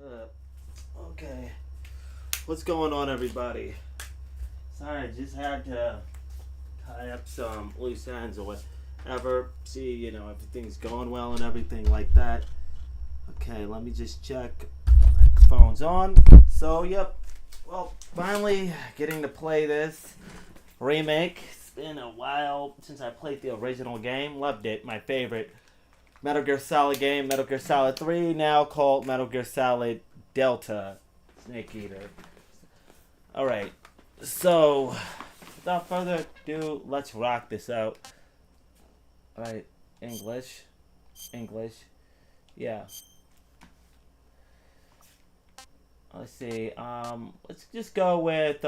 Okay. What's going on, everybody? Sorry, I just had to tie up some loose ends or whatever. See, everything's going well and everything like that. Okay, let me just check. Microphone's on. So, yep. Well, finally getting to play this remake. It's been a while since I played the original game. Loved it. My favorite Metal Gear Solid game. Metal Gear Solid 3, now called Metal Gear Solid Delta Snake Eater. Alright, so without further ado, let's rock this out. Alright, English. Yeah. Let's see, let's just go with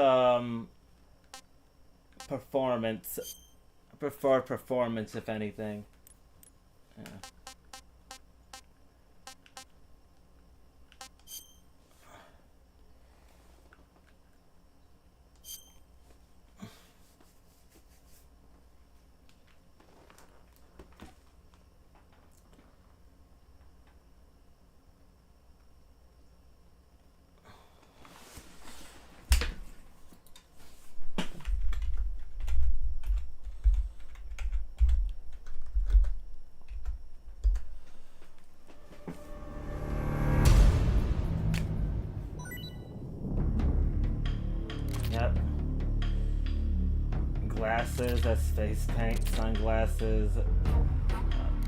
performance. I prefer performance, if anything. Yeah. Yep. Glasses, that's face paint, sunglasses,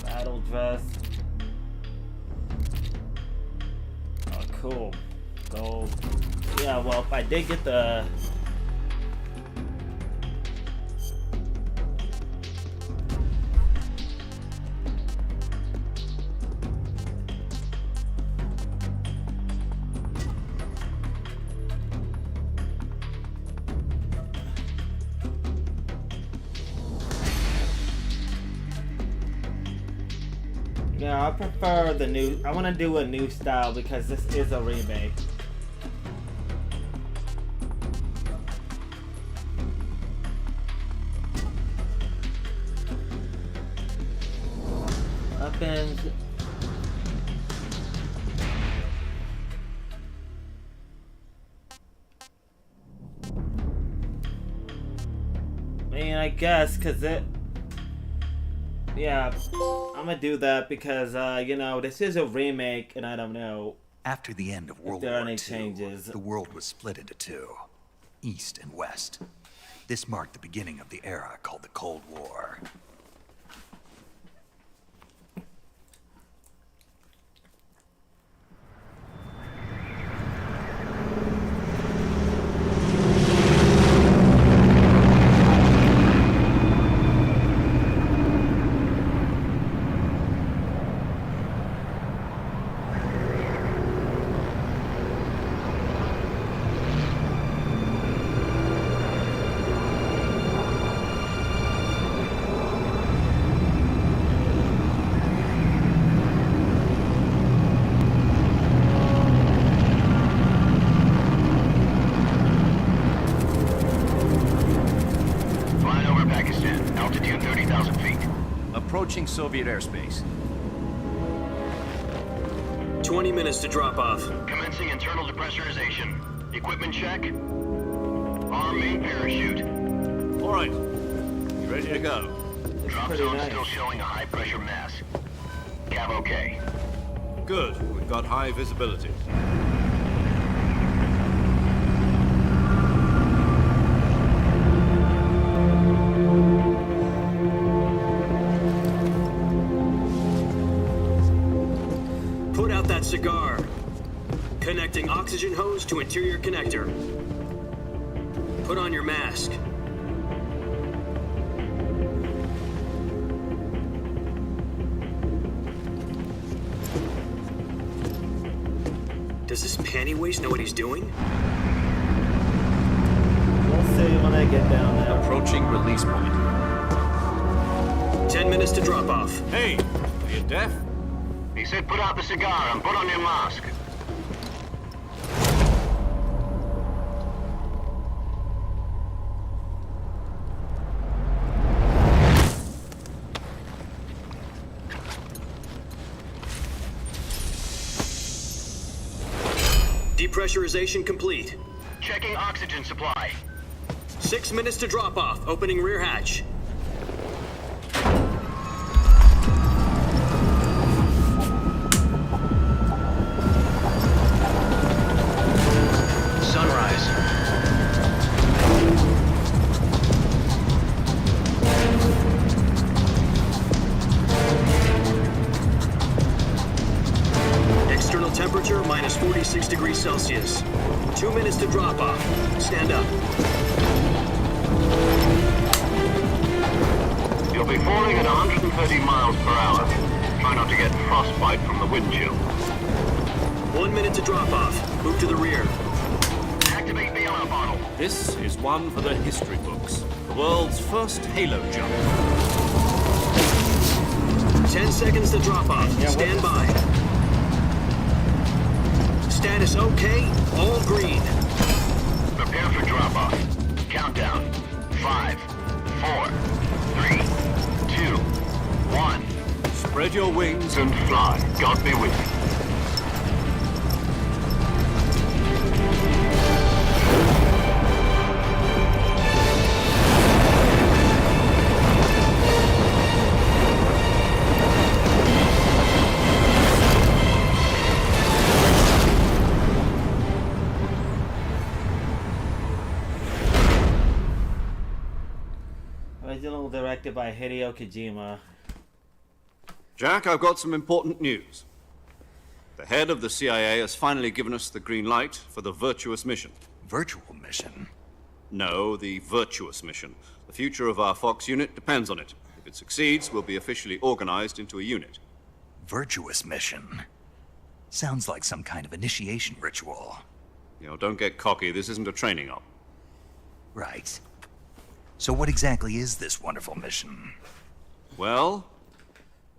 battle dress. Oh, cool. Gold. Yeah, well, I did get the... Yeah, I prefer the new... I want to do a new style because this is a remake. Weapons... I mean, I guess, because it... Yeah, I'm gonna do that because, this is a remake, and I don't know. After the end of World War II, the world was split into two, East and West. This marked the beginning of the era called the Cold War. Approaching Soviet airspace. 20 minutes to drop off. Commencing internal depressurization. Equipment check. Arm main parachute. All right. You ready to go? Drop zone still showing a high pressure mass. Cav okay. Good. We've got high visibility. Cigar. Connecting oxygen hose to interior connector. Put on your mask. Does this panty waste know what he's doing? We'll see when I get down there. Approaching release point. 10 minutes to drop off. Hey, are you deaf? He said put out the cigar and put on your mask. Depressurization complete. Checking oxygen supply. 6 minutes to drop off. Opening rear hatch. Sunrise. External temperature minus 46 degrees Celsius. 2 minutes to drop off. Stand up. You'll be falling at 130 miles per hour. Try not to get frostbite from the wind chill. 1 minute to drop off. Move to the rear. Activate the honor bottle. This is one for the history books. The world's first halo jump. 10 seconds to drop off. Stand by. Status okay. All green. Prepare for drop-off. Countdown. 5, 4, 3, 2, 1. Spread your wings And fly. God be with you. Original directed by Hideo Kojima. Jack, I've got some important news. The head of the CIA has finally given us the green light for the virtuous mission. Virtual mission? No, the virtuous mission. The future of our Fox unit depends on it. If it succeeds, we'll be officially organized into a unit. Virtuous mission? Sounds like some kind of initiation ritual. You know, don't get cocky. This isn't a training op. Right. So what exactly is this wonderful mission? Well,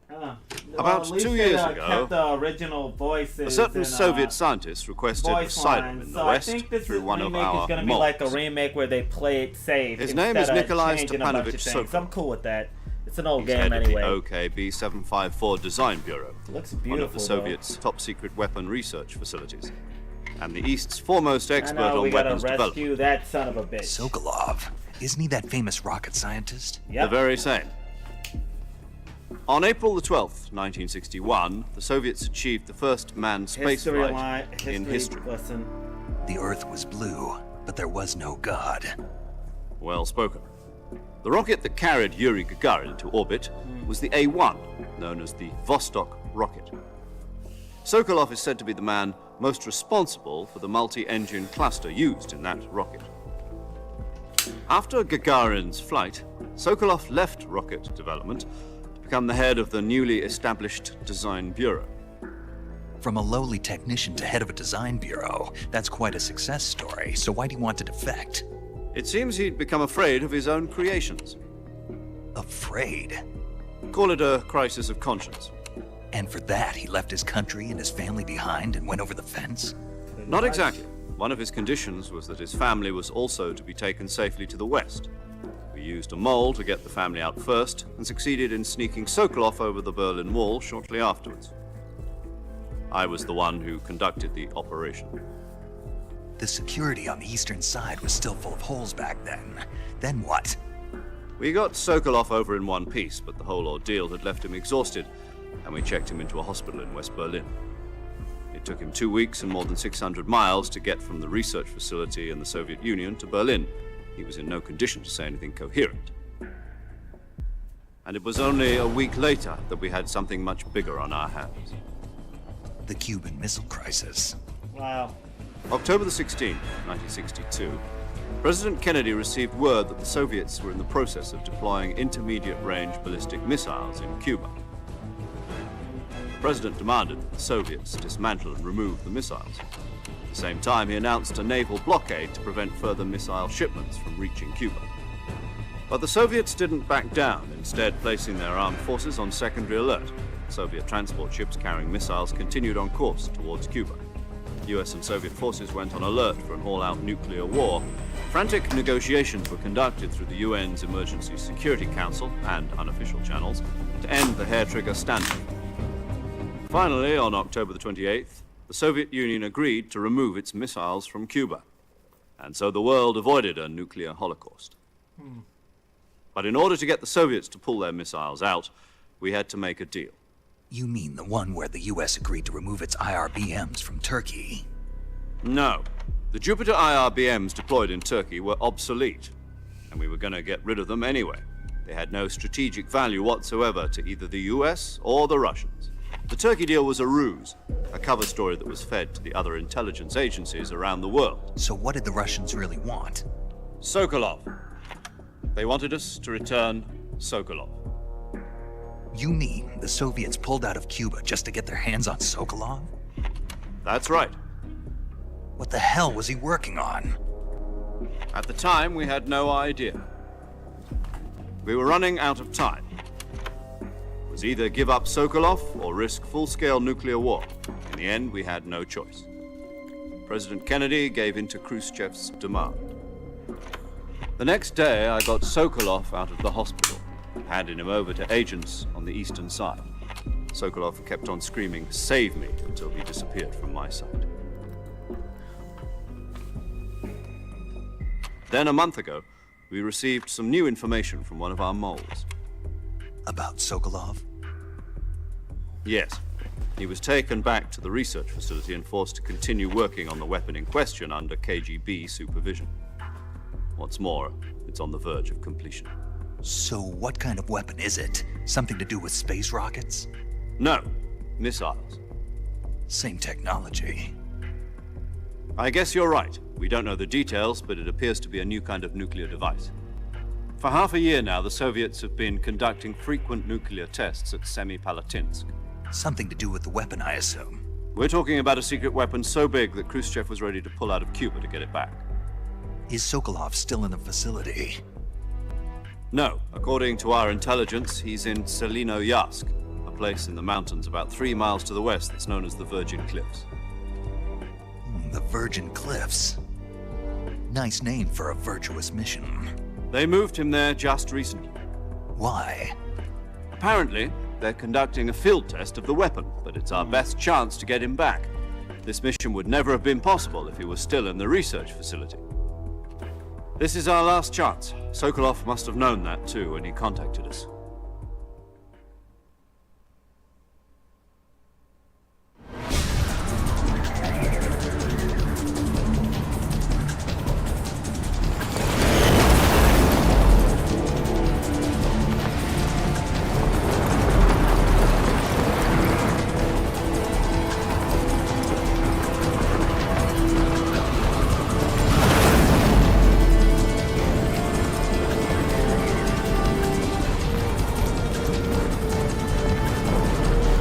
About About 2 years ago, kept the original voices. a certain and, Soviet scientist requested voice asylum lines. in So the I West think this through one of remake is our going to be like a molds. remake where they play it safe. His name is instead of Nikolai changing a bunch of Stepanovich things. Sokol. I'm cool with that. It's an old He's game head of anyway. the OKB 754 Design Bureau, Looks one of beautiful. the Soviets' top-secret weapon research facilities, and the East's foremost I expert know, we on gotta weapons rescue development. that son of a bitch. Sokolov. Isn't he that famous rocket scientist? Yep. The very same. On April the 12th, 1961, the Soviets achieved the first manned spaceflight in history. Lesson. The Earth was blue, but there was no God. Well spoken. The rocket that carried Yuri Gagarin to orbit was the A-1, known as the Vostok rocket. Sokolov is said to be the man most responsible for the multi-engine cluster used in that rocket. After Gagarin's flight, Sokolov left rocket development to become the head of the newly established Design Bureau. From a lowly technician to head of a design bureau, that's quite a success story, so why'd he want to defect? It seems he'd become afraid of his own creations. Afraid? Call it a crisis of conscience. And for that, he left his country and his family behind and went over the fence? Not exactly. One of his conditions was that his family was also to be taken safely to the west. We used a mole to get the family out first and succeeded in sneaking Sokolov over the Berlin Wall shortly afterwards. I was the one who conducted the operation. The security on the eastern side was still full of holes back then. Then what? We got Sokolov over in one piece, but the whole ordeal had left him exhausted, and we checked him into a hospital in West Berlin. It took him 2 weeks and more than 600 miles to get from the research facility in the Soviet Union to Berlin. He was in no condition to say anything coherent. And it was only a week later that we had something much bigger on our hands. The Cuban Missile Crisis. Wow. October the 16th, 1962, President Kennedy received word that the Soviets were in the process of deploying intermediate-range ballistic missiles in Cuba. The President demanded that the Soviets dismantle and remove the missiles. At the same time, he announced a naval blockade to prevent further missile shipments from reaching Cuba. But the Soviets didn't back down, instead placing their armed forces on secondary alert. Soviet transport ships carrying missiles continued on course towards Cuba. US and Soviet forces went on alert for an all-out nuclear war. Frantic negotiations were conducted through the UN's Emergency Security Council and unofficial channels to end the hair-trigger standoff. Finally, on October the 28th, the Soviet Union agreed to remove its missiles from Cuba, and so the world avoided a nuclear holocaust. But in order to get the Soviets to pull their missiles out, we had to make a deal. You mean the one where the US agreed to remove its IRBMs from Turkey? No. The Jupiter IRBMs deployed in Turkey were obsolete, and we were going to get rid of them anyway. They had no strategic value whatsoever to either the US or the Russians. The Turkey deal was a ruse, a cover story that was fed to the other intelligence agencies around the world. So what did the Russians really want? Sokolov. They wanted us to return Sokolov. You mean the Soviets pulled out of Cuba just to get their hands on Sokolov? That's right. What the hell was he working on? At the time, we had no idea. We were running out of time. It was either give up Sokolov or risk full-scale nuclear war. In the end, we had no choice. President Kennedy gave in to Khrushchev's demand. The next day, I got Sokolov out of the hospital, handed him over to agents on the eastern side. Sokolov kept on screaming, "Save me," until he disappeared from my sight. Then a month ago, we received some new information from one of our moles. About Sokolov? Yes. He was taken back to the research facility and forced to continue working on the weapon in question under KGB supervision. What's more, it's on the verge of completion. So what kind of weapon is it? Something to do with space rockets? No, missiles. Same technology. I guess you're right. We don't know the details, but it appears to be a new kind of nuclear device. For half a year now, the Soviets have been conducting frequent nuclear tests at Semipalatinsk. Something to do with the weapon, I assume. We're talking about a secret weapon so big that Khrushchev was ready to pull out of Cuba to get it back. Is Sokolov still in the facility? No. According to our intelligence, he's in Selinoyarsk, a place in the mountains about 3 miles to the west that's known as the Virgin Cliffs. The Virgin Cliffs. Nice name for a virtuous mission. They moved him there just recently. Why? Apparently, they're conducting a field test of the weapon, but it's our best chance to get him back. This mission would never have been possible if he was still in the research facility. This is our last chance. Sokolov must have known that too when he contacted us.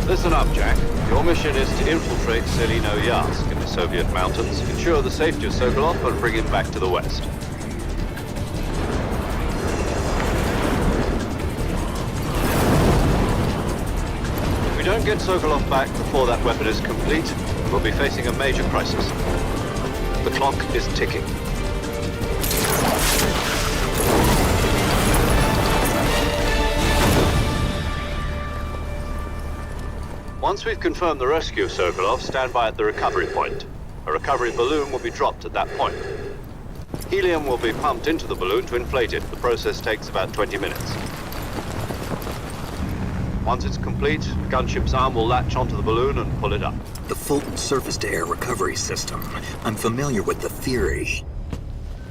Listen up, Jack. Your mission is to infiltrate Selinoyarsk in the Soviet mountains, ensure the safety of Sokolov, and bring him back to the west. If we don't get Sokolov back before that weapon is complete, we'll be facing a major crisis. The clock is ticking. Once we've confirmed the rescue of Sokolov, stand by at the recovery point. A recovery balloon will be dropped at that point. Helium will be pumped into the balloon to inflate it. The process takes about 20 minutes. Once it's complete, the gunship's arm will latch onto the balloon and pull it up. The Fulton surface-to-air recovery system. I'm familiar with the theory.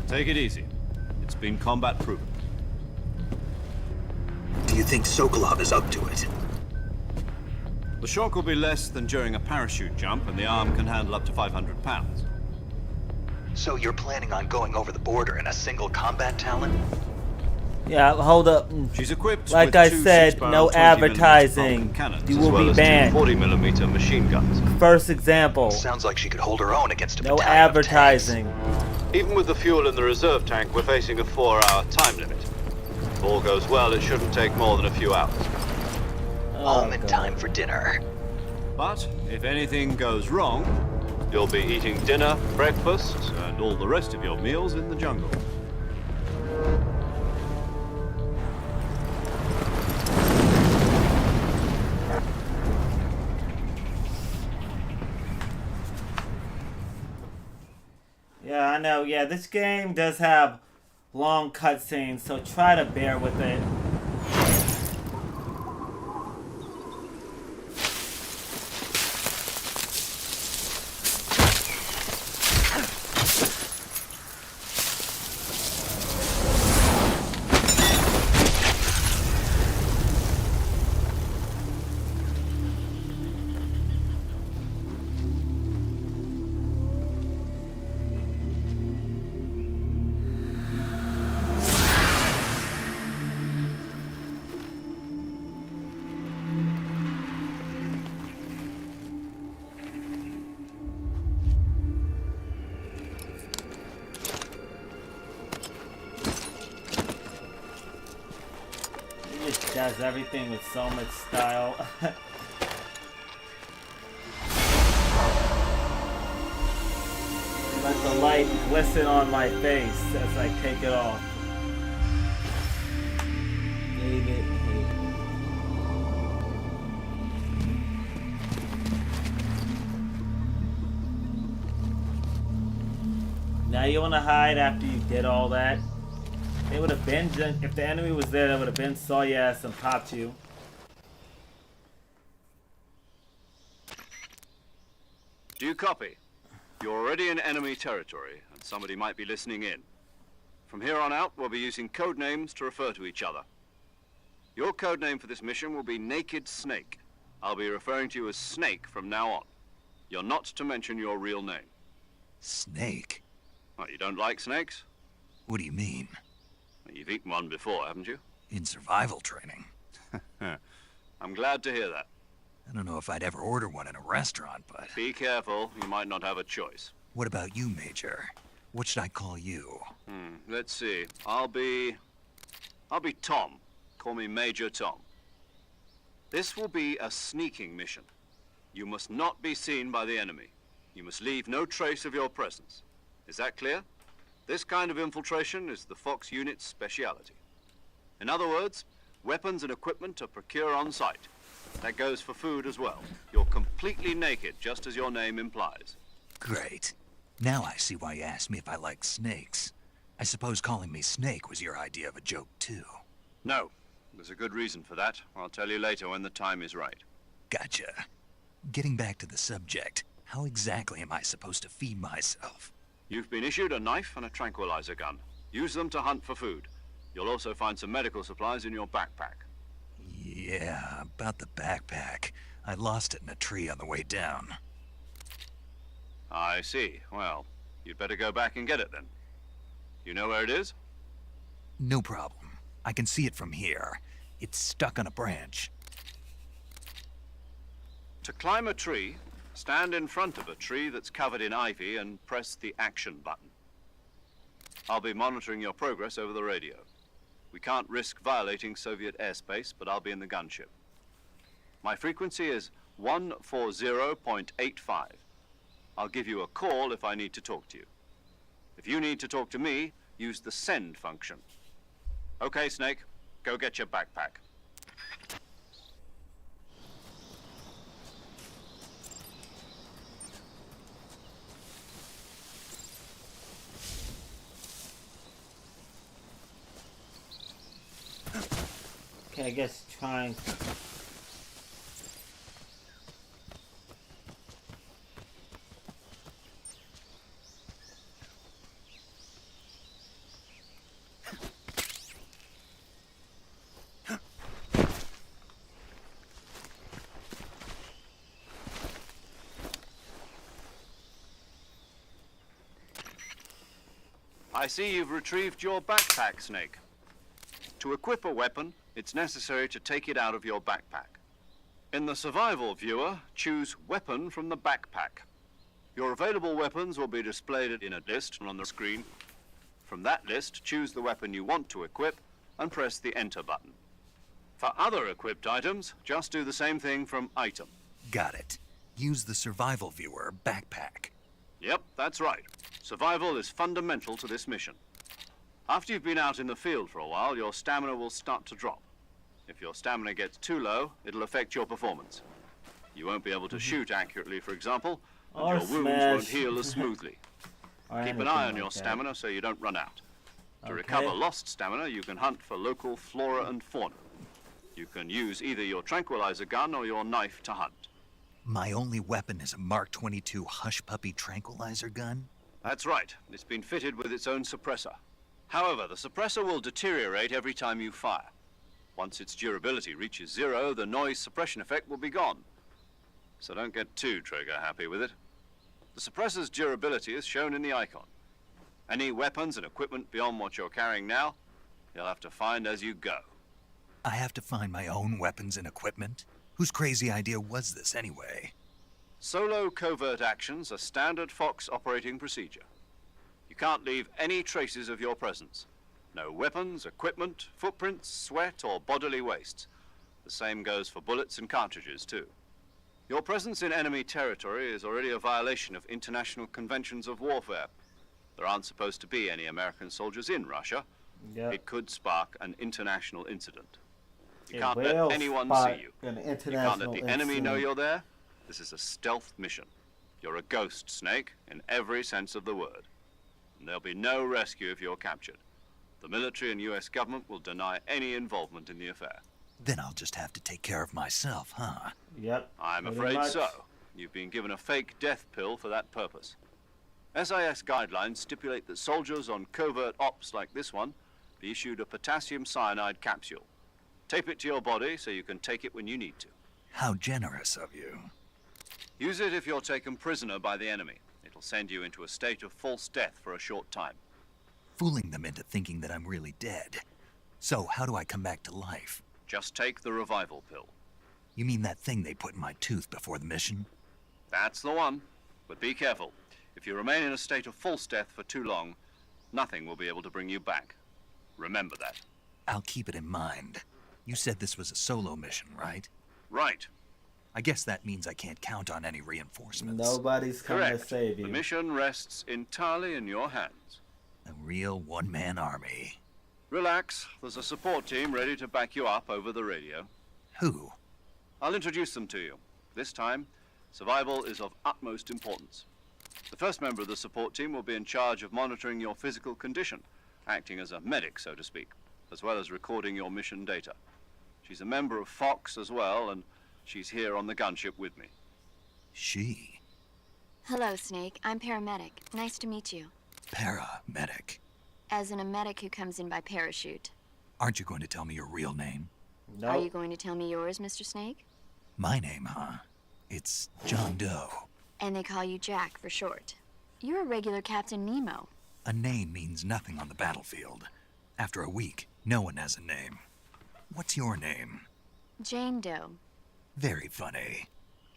Take it easy. It's been combat proven. Do you think Sokolov is up to it? The shock will be less than during a parachute jump, and the arm can handle up to 500 pounds. So you're planning on going over the border in a single combat Talon? Yeah, hold up. She's equipped Like with I two said, 6-barrel no 20mm advertising. cannons, You as will well be as banned. 40mm machine guns. First example. Sounds like she could hold her own against a No battalion of advertising. Even with the fuel in the reserve tank, we're facing a 4-hour time limit. If all goes well, it shouldn't take more than a few hours. Home in God. time for dinner. But if anything goes wrong, you'll be eating dinner, breakfast, and all the rest of your meals in the jungle. Yeah, I know. Yeah, this game does have long cutscenes, so try to bear with it. Does everything with so much style. Let the light glisten on my face as I take it off. David. Now you want to hide after you did all that? They would have been, if the enemy was there, they would have been, saw your ass and popped you. Do you copy? You're already in enemy territory, and somebody might be listening in. From here on out, we'll be using code names to refer to each other. Your code name for this mission will be Naked Snake. I'll be referring to you as Snake from now on. You're not to mention your real name. Snake? Well, you don't like snakes? What do you mean? You've eaten one before, haven't you? In survival training. I'm glad to hear that. I don't know if I'd ever order one in a restaurant, but... Be careful, you might not have a choice. What about you, Major? What should I call you? Let's see. I'll be Tom. Call me Major Tom. This will be a sneaking mission. You must not be seen by the enemy. You must leave no trace of your presence. Is that clear? This kind of infiltration is the Fox unit's speciality. In other words, weapons and equipment are procured on site. That goes for food as well. You're completely naked, just as your name implies. Great. Now I see why you asked me if I like snakes. I suppose calling me Snake was your idea of a joke, too. No. There's a good reason for that. I'll tell you later when the time is right. Gotcha. Getting back to the subject, how exactly am I supposed to feed myself? You've been issued a knife and a tranquilizer gun. Use them to hunt for food. You'll also find some medical supplies in your backpack. Yeah, about the backpack. I lost it in a tree on the way down. I see. Well, you'd better go back and get it then. You know where it is? No problem. I can see it from here. It's stuck on a branch. To climb a tree, stand in front of a tree that's covered in ivy and press the action button. I'll be monitoring your progress over the radio. We can't risk violating Soviet airspace, but I'll be in the gunship. My frequency is 140.85. I'll give you a call if I need to talk to you. If you need to talk to me, use the send function. Okay, Snake, go get your backpack. Okay, I guess trying. I see you've retrieved your backpack, Snake. To equip a weapon, it's necessary to take it out of your backpack. In the survival viewer, choose Weapon from the backpack. Your available weapons will be displayed in a list on the screen. From that list, choose the weapon you want to equip and press the Enter button. For other equipped items, just do the same thing from Item. Got it. Use the survival viewer backpack. Yep, that's right. Survival is fundamental to this mission. After you've been out in the field for a while, your stamina will start to drop. If your stamina gets too low, it'll affect your performance. You won't be able to shoot accurately, for example, and Or your wounds smash. won't heal as smoothly. Or Keep an anything eye on like your that. stamina so you don't run out. To Okay. recover lost stamina, you can hunt for local flora and fauna. You can use either your tranquilizer gun or your knife to hunt. My only weapon is a Mark 22 Hush Puppy tranquilizer gun? That's right. It's been fitted with its own suppressor. However, the suppressor will deteriorate every time you fire. Once its durability reaches 0, the noise suppression effect will be gone. So don't get too trigger happy with it. The suppressor's durability is shown in the icon. Any weapons and equipment beyond what you're carrying now, you'll have to find as you go. I have to find my own weapons and equipment? Whose crazy idea was this anyway? Solo covert actions are standard Fox operating procedure. You can't leave any traces of your presence. No weapons, equipment, footprints, sweat, or bodily wastes. The same goes for bullets and cartridges, too. Your presence in enemy territory is already a violation of international conventions of warfare. There aren't supposed to be any American soldiers in Russia. Yep. It could spark an international incident. You It can't let will anyone spark see you. an You can't let international the enemy know incident. you're there. This is a stealth mission. You're a ghost, Snake, in every sense of the word. And there'll be no rescue if you're captured. The military and US government will deny any involvement in the affair. Then I'll just have to take care of myself, huh? Yep. I'm pretty afraid much. so. You've been given a fake death pill for that purpose. SIS guidelines stipulate that soldiers on covert ops like this one be issued a potassium cyanide capsule. Tape it to your body so you can take it when you need to. How generous of you. Use it if you're taken prisoner by the enemy. It'll send you into a state of false death for a short time. Fooling them into thinking that I'm really dead. So, how do I come back to life? Just take the revival pill. You mean that thing they put in my tooth before the mission? That's the one. But be careful. If you remain in a state of false death for too long, nothing will be able to bring you back. Remember that. I'll keep it in mind. You said this was a solo mission, right? Right. I guess that means I can't count on any reinforcements. Nobody's coming Correct. to save you. The mission rests entirely in your hands. A real one-man army. Relax. There's a support team ready to back you up over the radio. Who? I'll introduce them to you. This time, survival is of utmost importance. The first member of the support team will be in charge of monitoring your physical condition, acting as a medic, so to speak, as well as recording your mission data. She's a member of Fox as well, and she's here on the gunship with me. She. Hello, Snake. I'm paramedic. Nice to meet you. Paramedic. As in a medic who comes in by parachute. Aren't you going to tell me your real name? Nope. Are you going to tell me yours, Mr. Snake? My name, huh? It's John Doe. And they call you Jack for short. You're a regular Captain Nemo. A name means nothing on the battlefield. After a week, no one has a name. What's your name? Jane Doe. Very funny.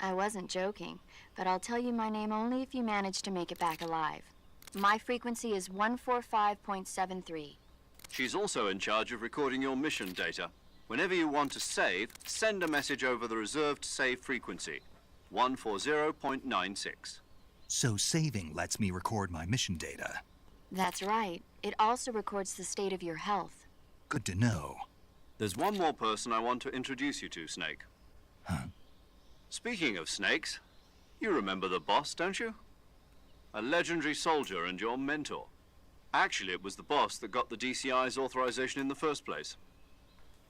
I wasn't joking, but I'll tell you my name only if you manage to make it back alive. My frequency is 145.73. She's also in charge of recording your mission data. Whenever you want to save, send a message over the reserved save frequency, 140.96. So saving lets me record my mission data. That's right. It also records the state of your health. Good to know. There's one more person I want to introduce you to, Snake. Huh? Speaking of snakes, you remember the boss, don't you? A legendary soldier and your mentor. Actually, it was the boss that got the DCI's authorization in the first place.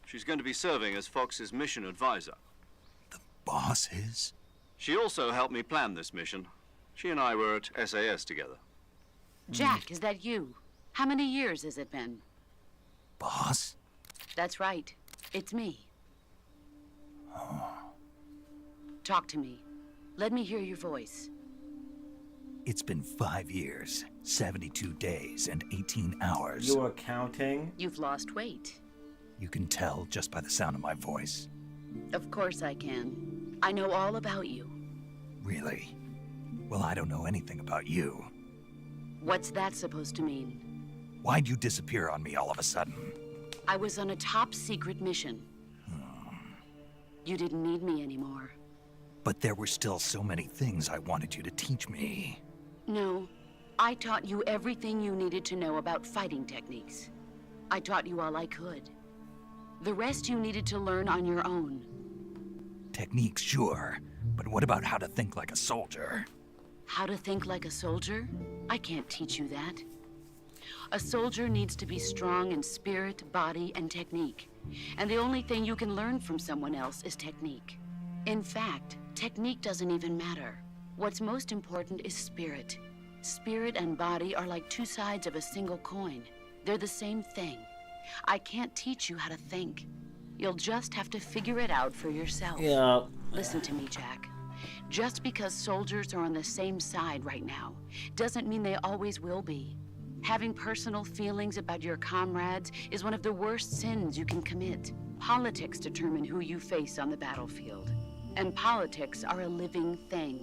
She's going to be serving as Fox's mission advisor. The boss is? She also helped me plan this mission. She and I were at SAS together. Jack, is that you? How many years has it been? Boss? That's right. It's me. Talk to me. Let me hear your voice. It's been 5 years, 72 days, and 18 hours. You are counting? You've lost weight. You can tell just by the sound of my voice. Of course I can. I know all about you. Really? Well, I don't know anything about you. What's that supposed to mean? Why'd you disappear on me all of a sudden? I was on a top secret mission. You didn't need me anymore. But there were still so many things I wanted you to teach me. No, I taught you everything you needed to know about fighting techniques. I taught you all I could. The rest you needed to learn on your own. Techniques, sure. But what about how to think like a soldier? How to think like a soldier? I can't teach you that. A soldier needs to be strong in spirit, body, and technique. And the only thing you can learn from someone else is technique. In fact, technique doesn't even matter. What's most important is spirit. Spirit and body are like two sides of a single coin. They're the same thing. I can't teach you how to think. You'll just have to figure it out for yourself. Yeah. Listen to me, Jack. Just because soldiers are on the same side right now doesn't mean they always will be. Having personal feelings about your comrades is one of the worst sins you can commit. Politics determine who you face on the battlefield. And politics are a living thing.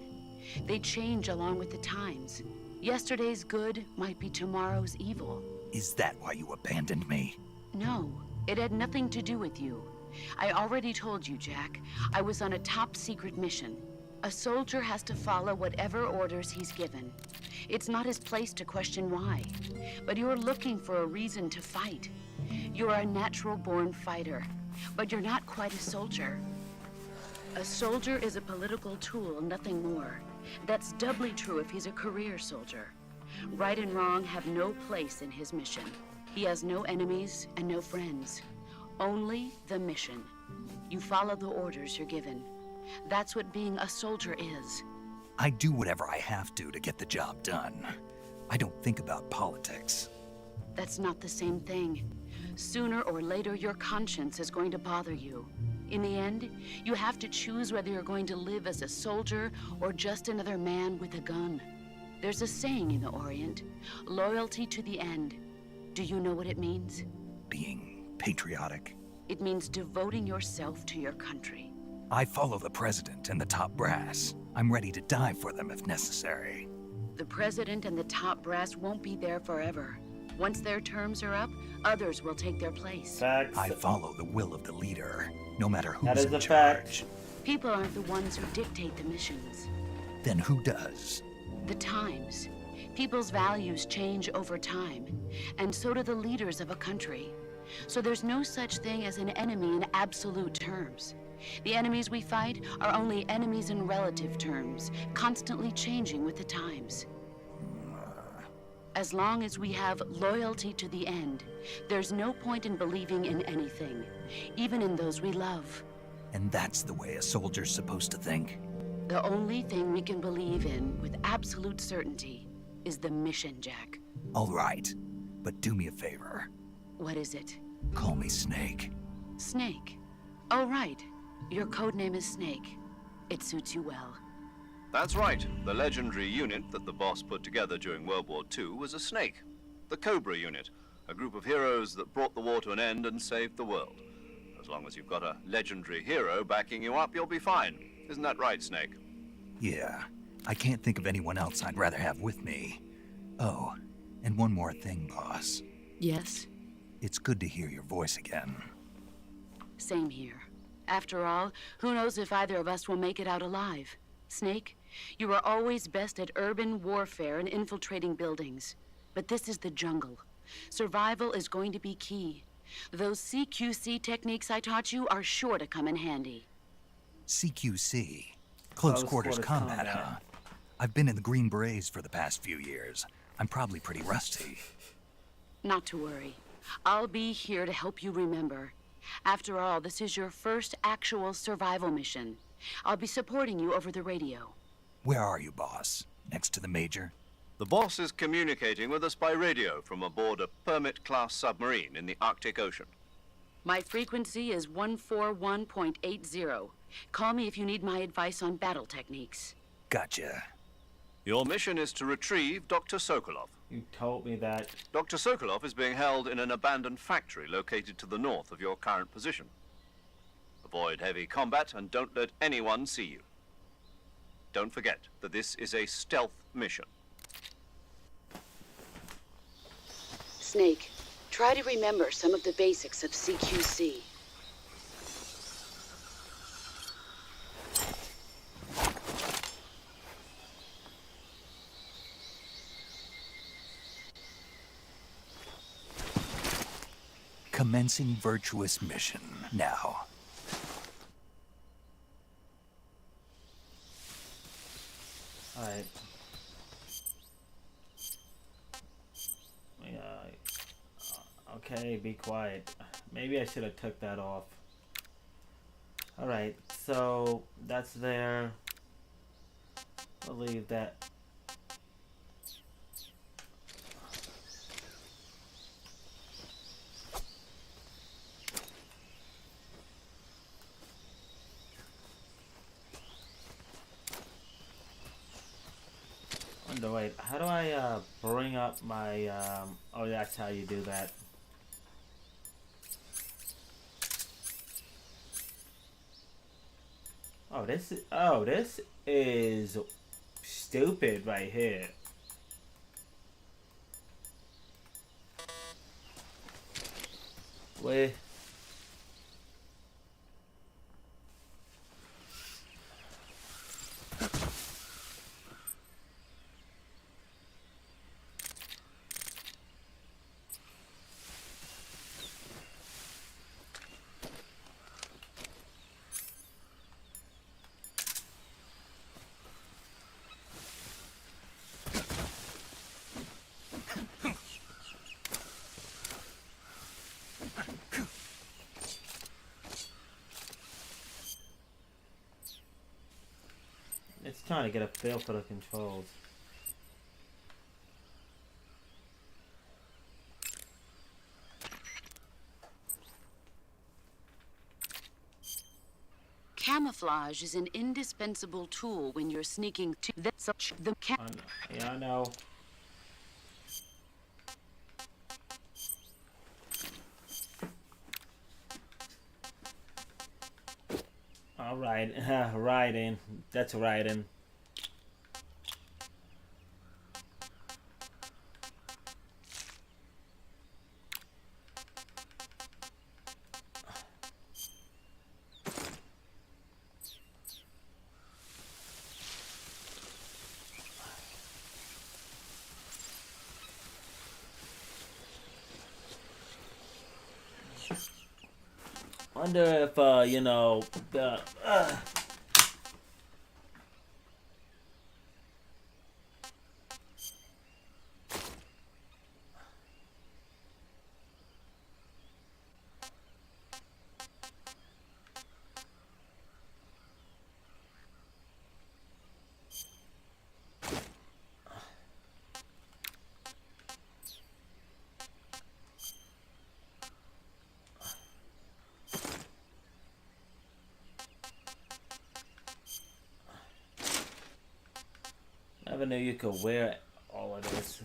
They change along with the times. Yesterday's good might be tomorrow's evil. Is that why you abandoned me? No, it had nothing to do with you. I already told you, Jack. I was on a top-secret mission. A soldier has to follow whatever orders he's given. It's not his place to question why. But you're looking for a reason to fight. You're a natural-born fighter, but you're not quite a soldier. A soldier is a political tool, nothing more. That's doubly true if he's a career soldier. Right and wrong have no place in his mission. He has no enemies and no friends. Only the mission. You follow the orders you're given. That's what being a soldier is. I do whatever I have to get the job done. I don't think about politics. That's not the same thing. Sooner or later, your conscience is going to bother you. In the end, you have to choose whether you're going to live as a soldier or just another man with a gun. There's a saying in the Orient, loyalty to the end. Do you know what it means? Being patriotic. It means devoting yourself to your country. I follow the president and the top brass. I'm ready to die for them if necessary. The president and the top brass won't be there forever. Once their terms are up, others will take their place. Facts. I follow the will of the leader, no matter That who's is in a charge. fact. People aren't the ones who dictate the missions. Then who does? The times. People's values change over time, and so do the leaders of a country. So there's no such thing as an enemy in absolute terms. The enemies we fight are only enemies in relative terms, constantly changing with the times. As long as we have loyalty to the end, there's no point in believing in anything, even in those we love. And that's the way a soldier's supposed to think? The only thing we can believe in with absolute certainty is the mission, Jack. All right, but do me a favor. What is it? Call me Snake. Snake. Oh, right. Your codename is Snake. It suits you well. That's right. The legendary unit that the boss put together during World War II was a snake. The Cobra unit, a group of heroes that brought the war to an end and saved the world. As long as you've got a legendary hero backing you up, you'll be fine. Isn't that right, Snake? Yeah, I can't think of anyone else I'd rather have with me. Oh, and one more thing, boss. Yes? It's good to hear your voice again. Same here. After all, who knows if either of us will make it out alive? Snake, you are always best at urban warfare and infiltrating buildings. But this is the jungle. Survival is going to be key. Those CQC techniques I taught you are sure to come in handy. CQC? Close quarters combat, huh? I've been in the Green Berets for the past few years. I'm probably pretty rusty. Not to worry. I'll be here to help you remember. After all, this is your first actual survival mission. I'll be supporting you over the radio. Where are you, boss? Next to the Major? The boss is communicating with us by radio from aboard a Permit-class submarine in the Arctic Ocean. My frequency is 141.80. Call me if you need my advice on battle techniques. Gotcha. Your mission is to retrieve Dr. Sokolov. You told me that. Dr. Sokolov is being held in an abandoned factory located to the north of your current position. Avoid heavy combat and don't let anyone see you. Don't forget that this is a stealth mission. Snake, try to remember some of the basics of CQC. Commencing virtuous mission now. Alright. Okay, be quiet. Maybe I should have took that off. Alright, so that's there. I'll leave that. Wonder, wait, how do I bring up my oh, that's how you do that. This is stupid right here. Wait. It's trying to get a feel for the controls. Camouflage is an indispensable tool when you're sneaking to the Yeah, I know. All right, riding. That's riding. Wonder if you know the. Never knew you could wear all of this.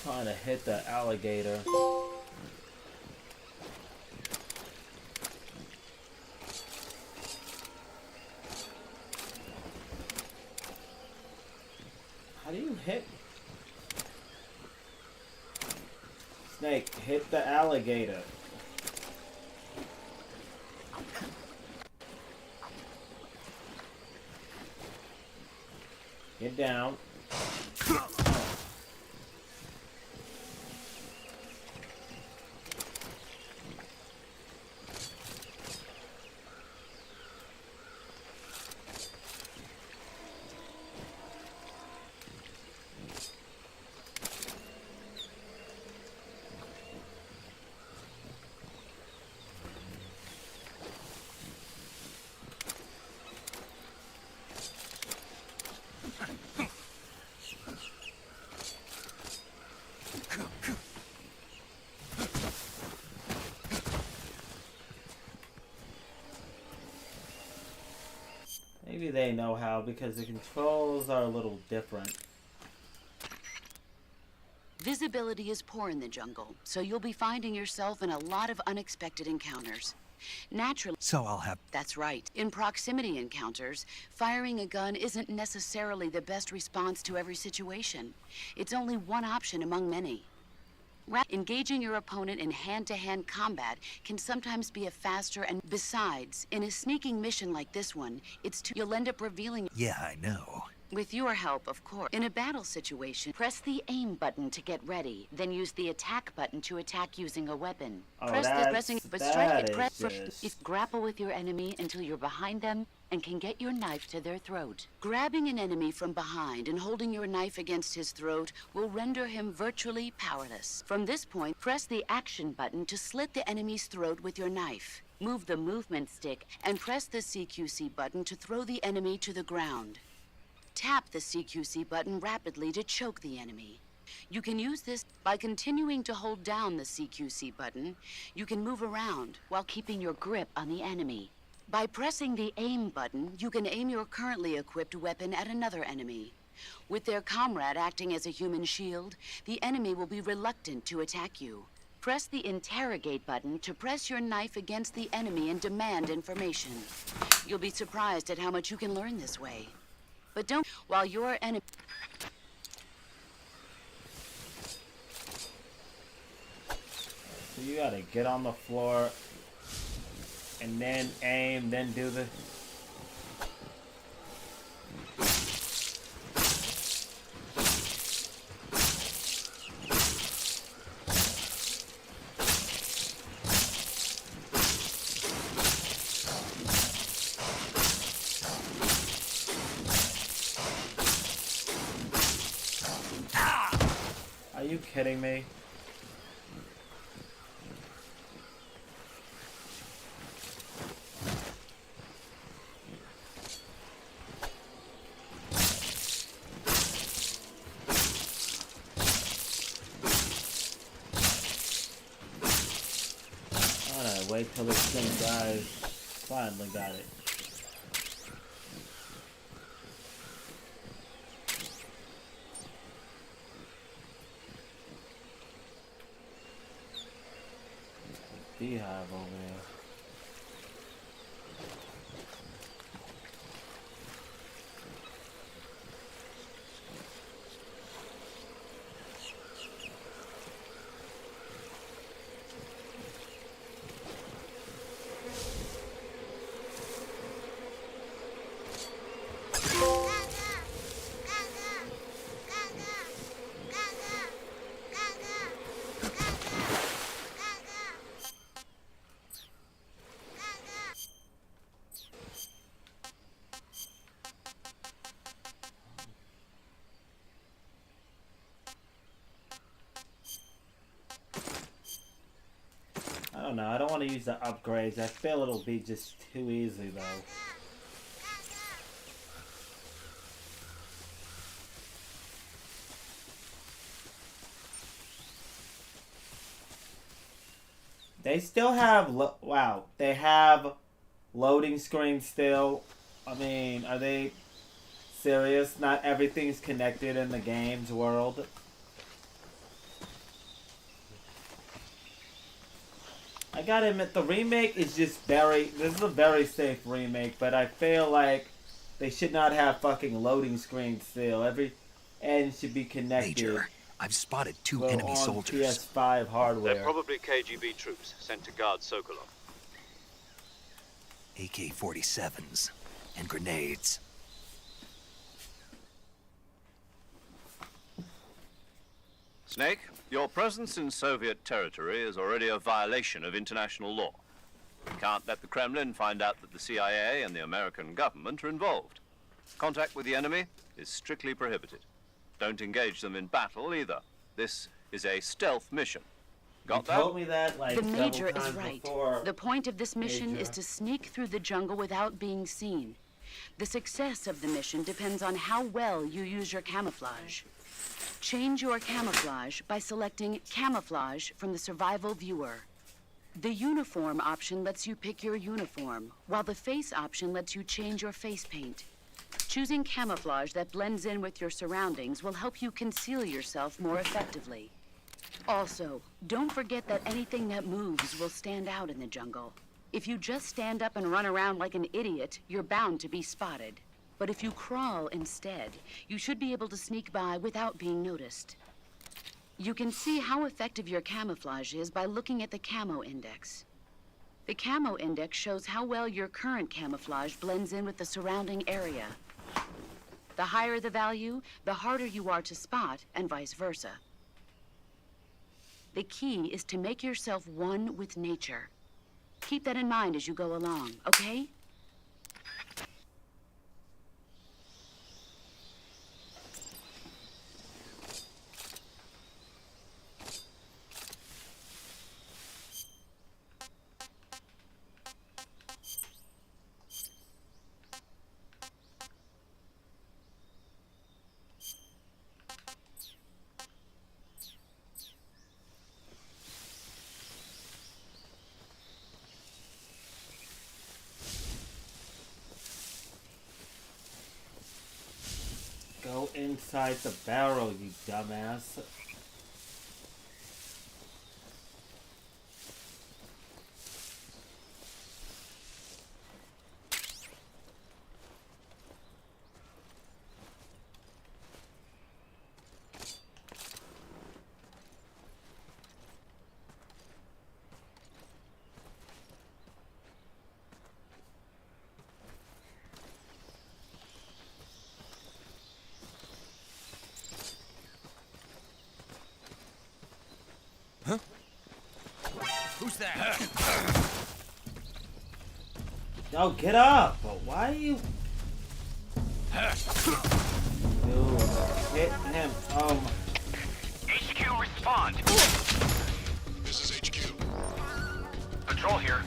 Trying to hit the alligator. How do you hit? Snake, hit the alligator. Get down. Maybe they know how because the controls are a little different. Visibility is poor in the jungle, so you'll be finding yourself in a lot of unexpected encounters. Naturally, So I'll have... that's right. In proximity encounters, firing a gun isn't necessarily the best response to every situation. It's only one option among many. Engaging your opponent in hand-to-hand combat can sometimes be a faster and besides, in a sneaking mission like this one, you'll end up revealing... Yeah, I know. With your help, of course. In a battle situation, press the aim button to get ready, then use the attack button to attack using a weapon. Oh, Press the pressing, but strike it. Press. just... Grapple with your enemy until you're behind them and can get your knife to their throat. Grabbing an enemy from behind and holding your knife against his throat will render him virtually powerless. From this point, press the action button to slit the enemy's throat with your knife. Move the movement stick and press the CQC button to throw the enemy to the ground. Tap the CQC button rapidly to choke the enemy. You can use this by continuing to hold down the CQC button. You can move around while keeping your grip on the enemy. By pressing the aim button, you can aim your currently equipped weapon at another enemy. With their comrade acting as a human shield, the enemy will be reluctant to attack you. Press the interrogate button to press your knife against the enemy and demand information. You'll be surprised at how much you can learn this way. But don't, while your enemy... So you gotta get on the floor and then aim, then do the... Are you kidding me? Alright, wait till this thing dies. Finally got it. Beehive over there. I don't know, I don't want to use the upgrades. I feel it'll be just too easy though. They still have, wow, they have loading screens still. I mean, are they serious? Not everything's connected in the game's world. I gotta admit, the remake is just this is a very safe remake, but I feel like they should not have fucking loading screens still. Every end should be connected. Major, I've spotted two Well, enemy on soldiers. PS5 hardware. They're probably KGB troops sent to guard Sokolov. AK-47s and grenades. Snake, your presence in Soviet territory is already a violation of international law. We can't let the Kremlin find out that the CIA and the American government are involved. Contact with the enemy is strictly prohibited. Don't engage them in battle either. This is a stealth mission. Got that? You told me that like The Major several is times right. before. The point of this mission Major. is to sneak through the jungle without being seen. The success of the mission depends on how well you use your camouflage. Change your camouflage by selecting Camouflage from the Survival Viewer. The Uniform option lets you pick your uniform, while the Face option lets you change your face paint. Choosing camouflage that blends in with your surroundings will help you conceal yourself more effectively. Also, don't forget that anything that moves will stand out in the jungle. If you just stand up and run around like an idiot, you're bound to be spotted. But if you crawl instead, you should be able to sneak by without being noticed. You can see how effective your camouflage is by looking at the camo index. The camo index shows how well your current camouflage blends in with the surrounding area. The higher the value, the harder you are to spot, and vice versa. The key is to make yourself one with nature. Keep that in mind as you go along, okay? Go inside the barrel, you dumbass. Who's that? No, get up! But why are you... Dude, hit him. Oh my... HQ, respond! This is HQ. Patrol here.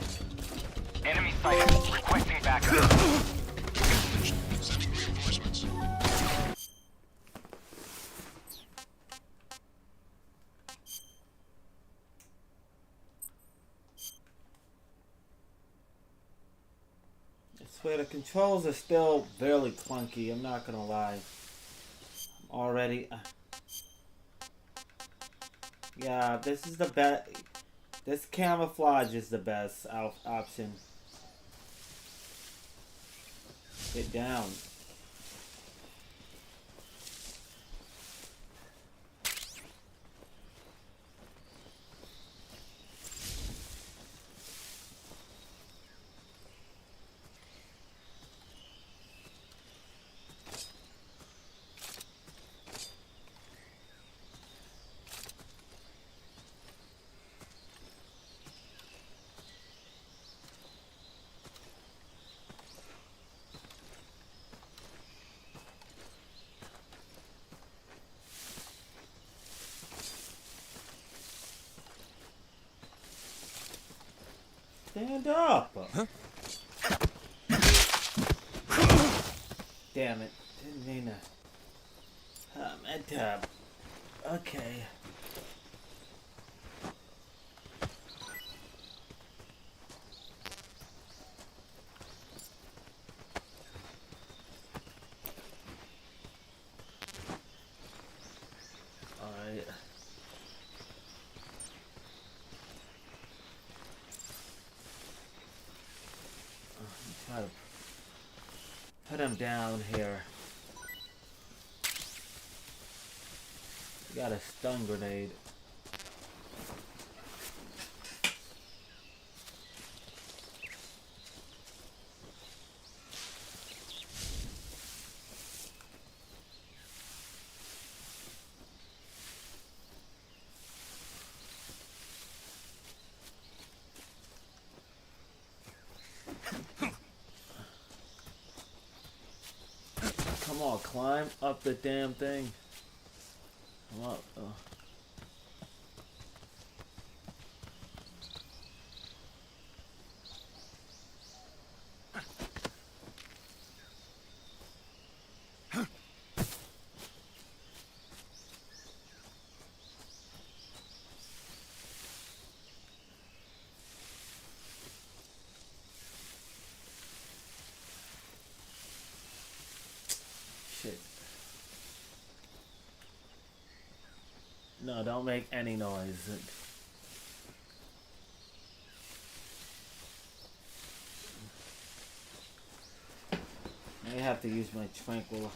Enemy sighted. Requesting backup. Sending reinforcements. I swear the controls are still fairly clunky, I'm not gonna lie. I'm already... yeah, this is the best... This camouflage is the best option. Get down. Stand up! Huh? Damn it. Didn't mean to... meant to... Okay. Alright. Try to put him down here. We got a stun grenade. Come on, climb up the damn thing. Come up. Shit. No, don't make any noise. I have to use my tranquil.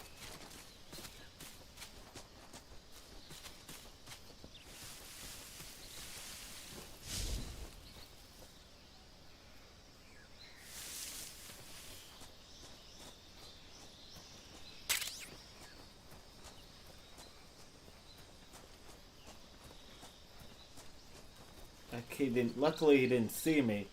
he didn't. Luckily, he didn't see me.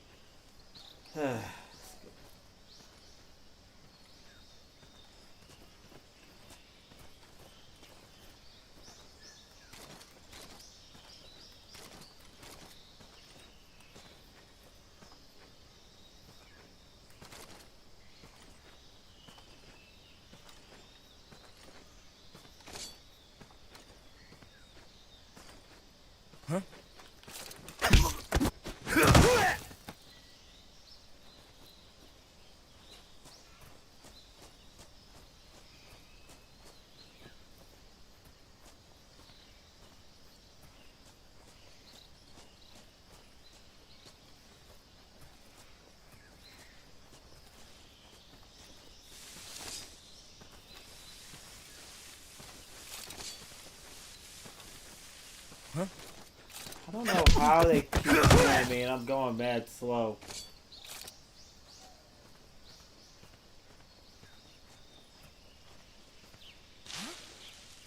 I don't know how they keep killing me, and I'm going mad slow.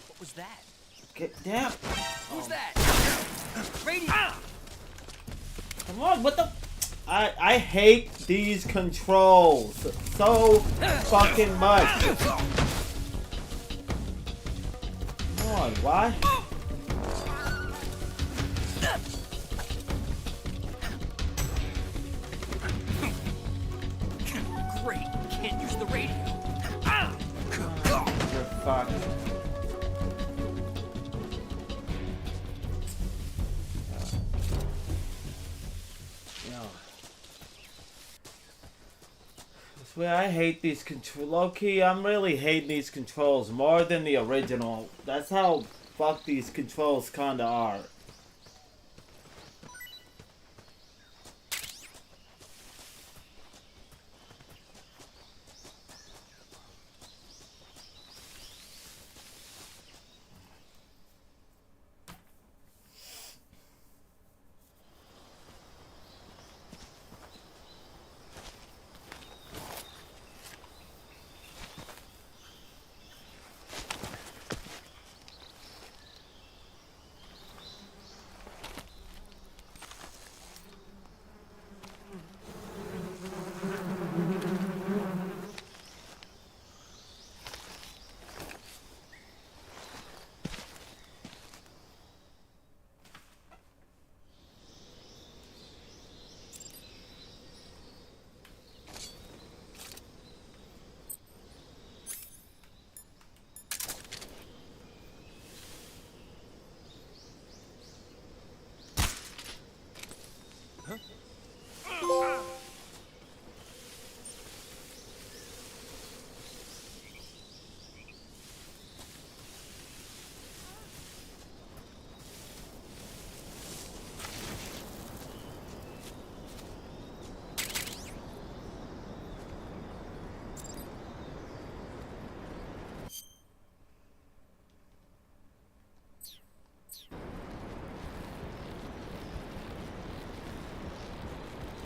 What was that? Get down! Who's that? Radio! Come on, what the? I hate these controls so fucking much. Come on, why? Great, can't use the radio. You're fucked. I swear I hate these controls. Low-key, I'm really hating these controls more than the original. That's how fucked these controls kinda are.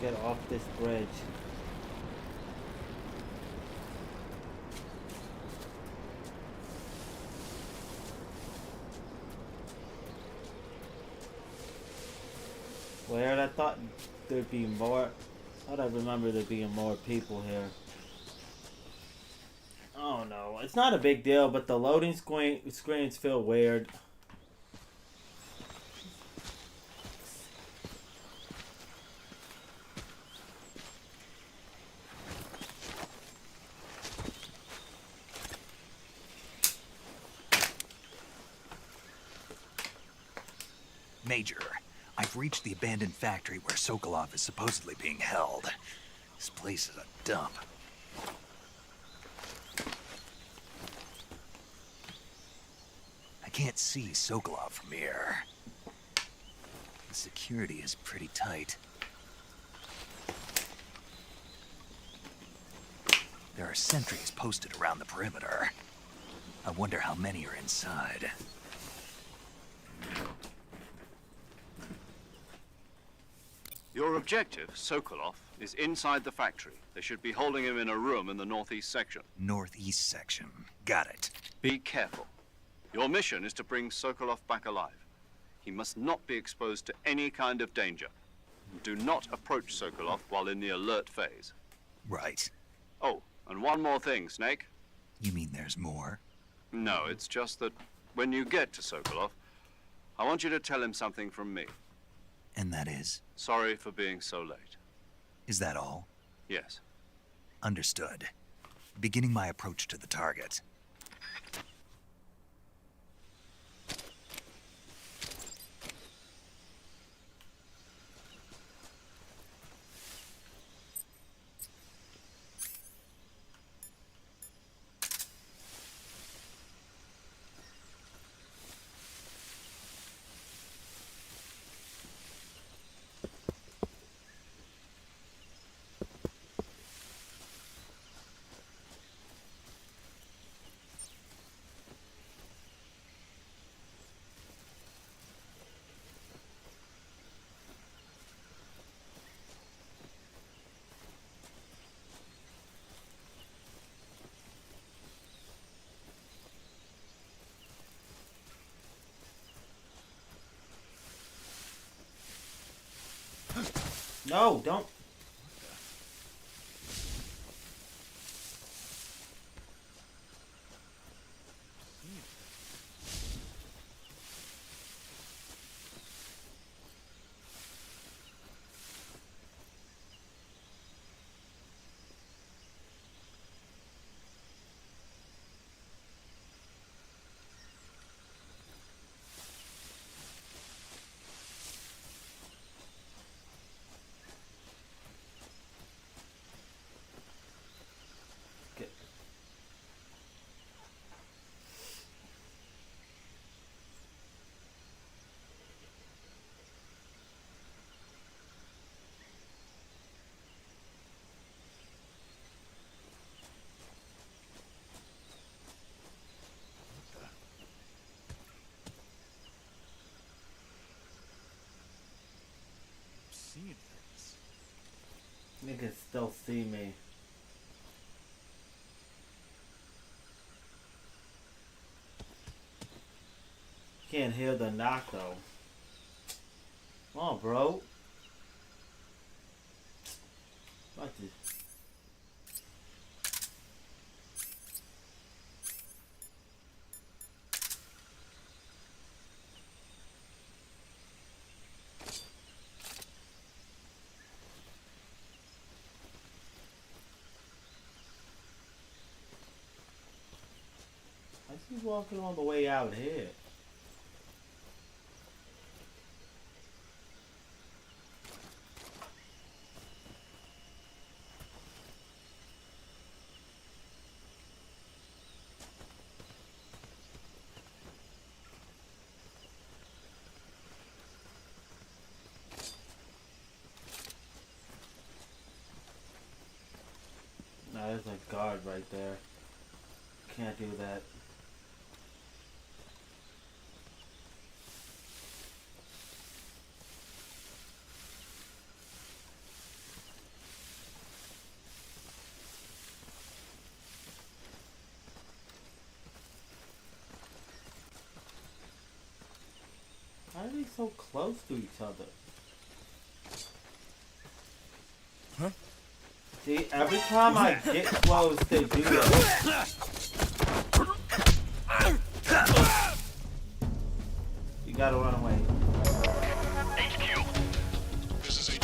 Get off this bridge. Weird, I thought there'd be more. I thought I remember there being more people here. Oh no, it's not a big deal, but the loading screens feel weird. Major, I've reached the abandoned factory where Sokolov is supposedly being held. This place is a dump. I can't see Sokolov from here. The security is pretty tight. There are sentries posted around the perimeter. I wonder how many are inside. Your objective, Sokolov, is inside the factory. They should be holding him in a room in the northeast section. Northeast section. Got it. Be careful. Your mission is to bring Sokolov back alive. He must not be exposed to any kind of danger. Do not approach Sokolov while in the alert phase. Right. Oh, and one more thing, Snake. You mean there's more? No, it's just that when you get to Sokolov, I want you to tell him something from me. And that is? Sorry for being so late. Is that all? Yes. Understood. Beginning my approach to the target. No, don't. Seeing things. You can still see me. Can't hear the knock though. Come on, bro. What the? Why is he walking all the way out here? No, there's a guard right there. Can't do that. Why are they so close to each other? Huh? See, every time I get close, they do that. You gotta run away. HQ. This is HQ.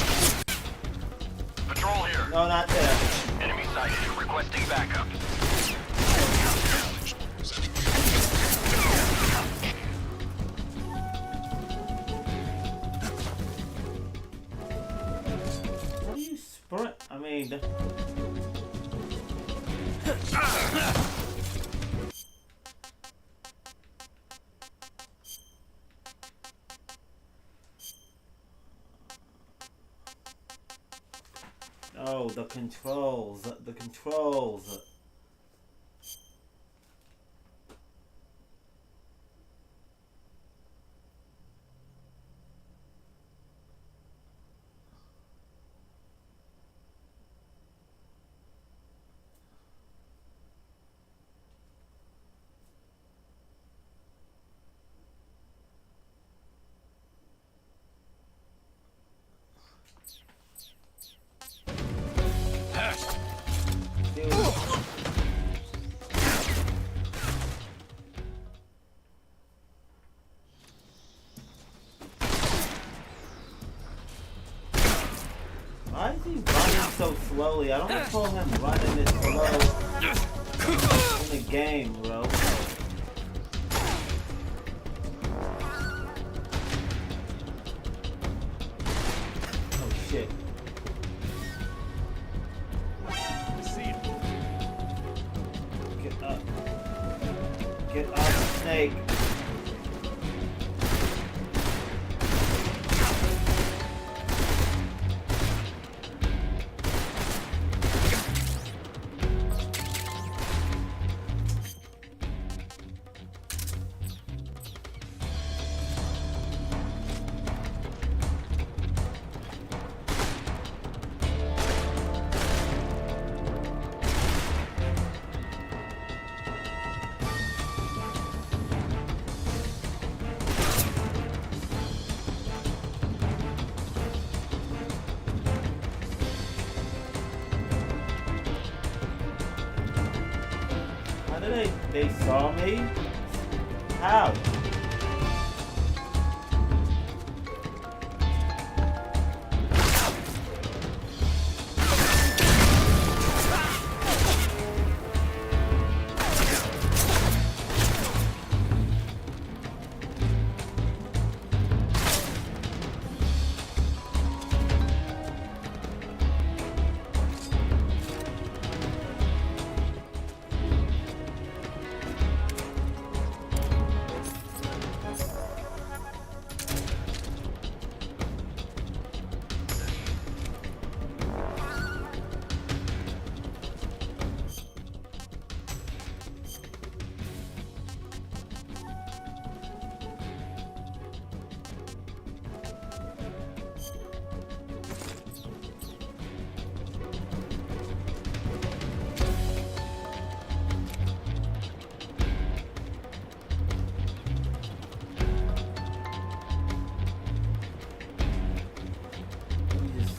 Patrol here. No, not there. Enemy sighted. Requesting backup. Sending How do you sprint? I mean... Oh, the controls. The controls. so slowly. I don't recall him running this slow in the game, bro. Oh shit. Get up. Get up, Snake. They saw me? How?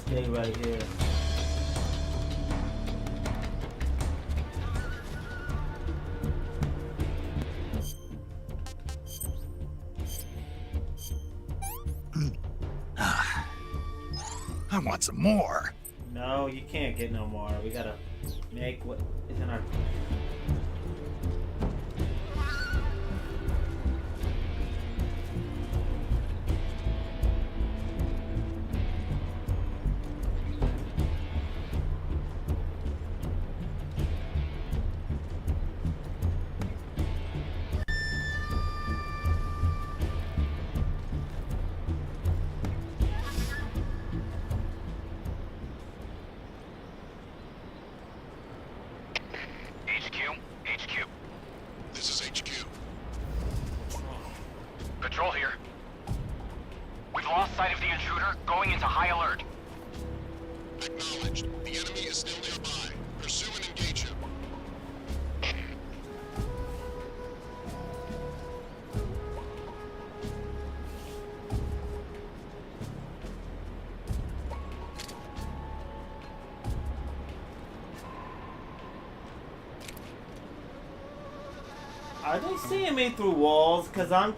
Stay right here. I want some more. No, you can't get no more. We gotta make what is in our... HQ. This is HQ. Patrol here. We've lost sight of the intruder, going into high alert. Acknowledged. The enemy is still nearby. Pursue and engage him. Are they seeing me through walls? Because I'm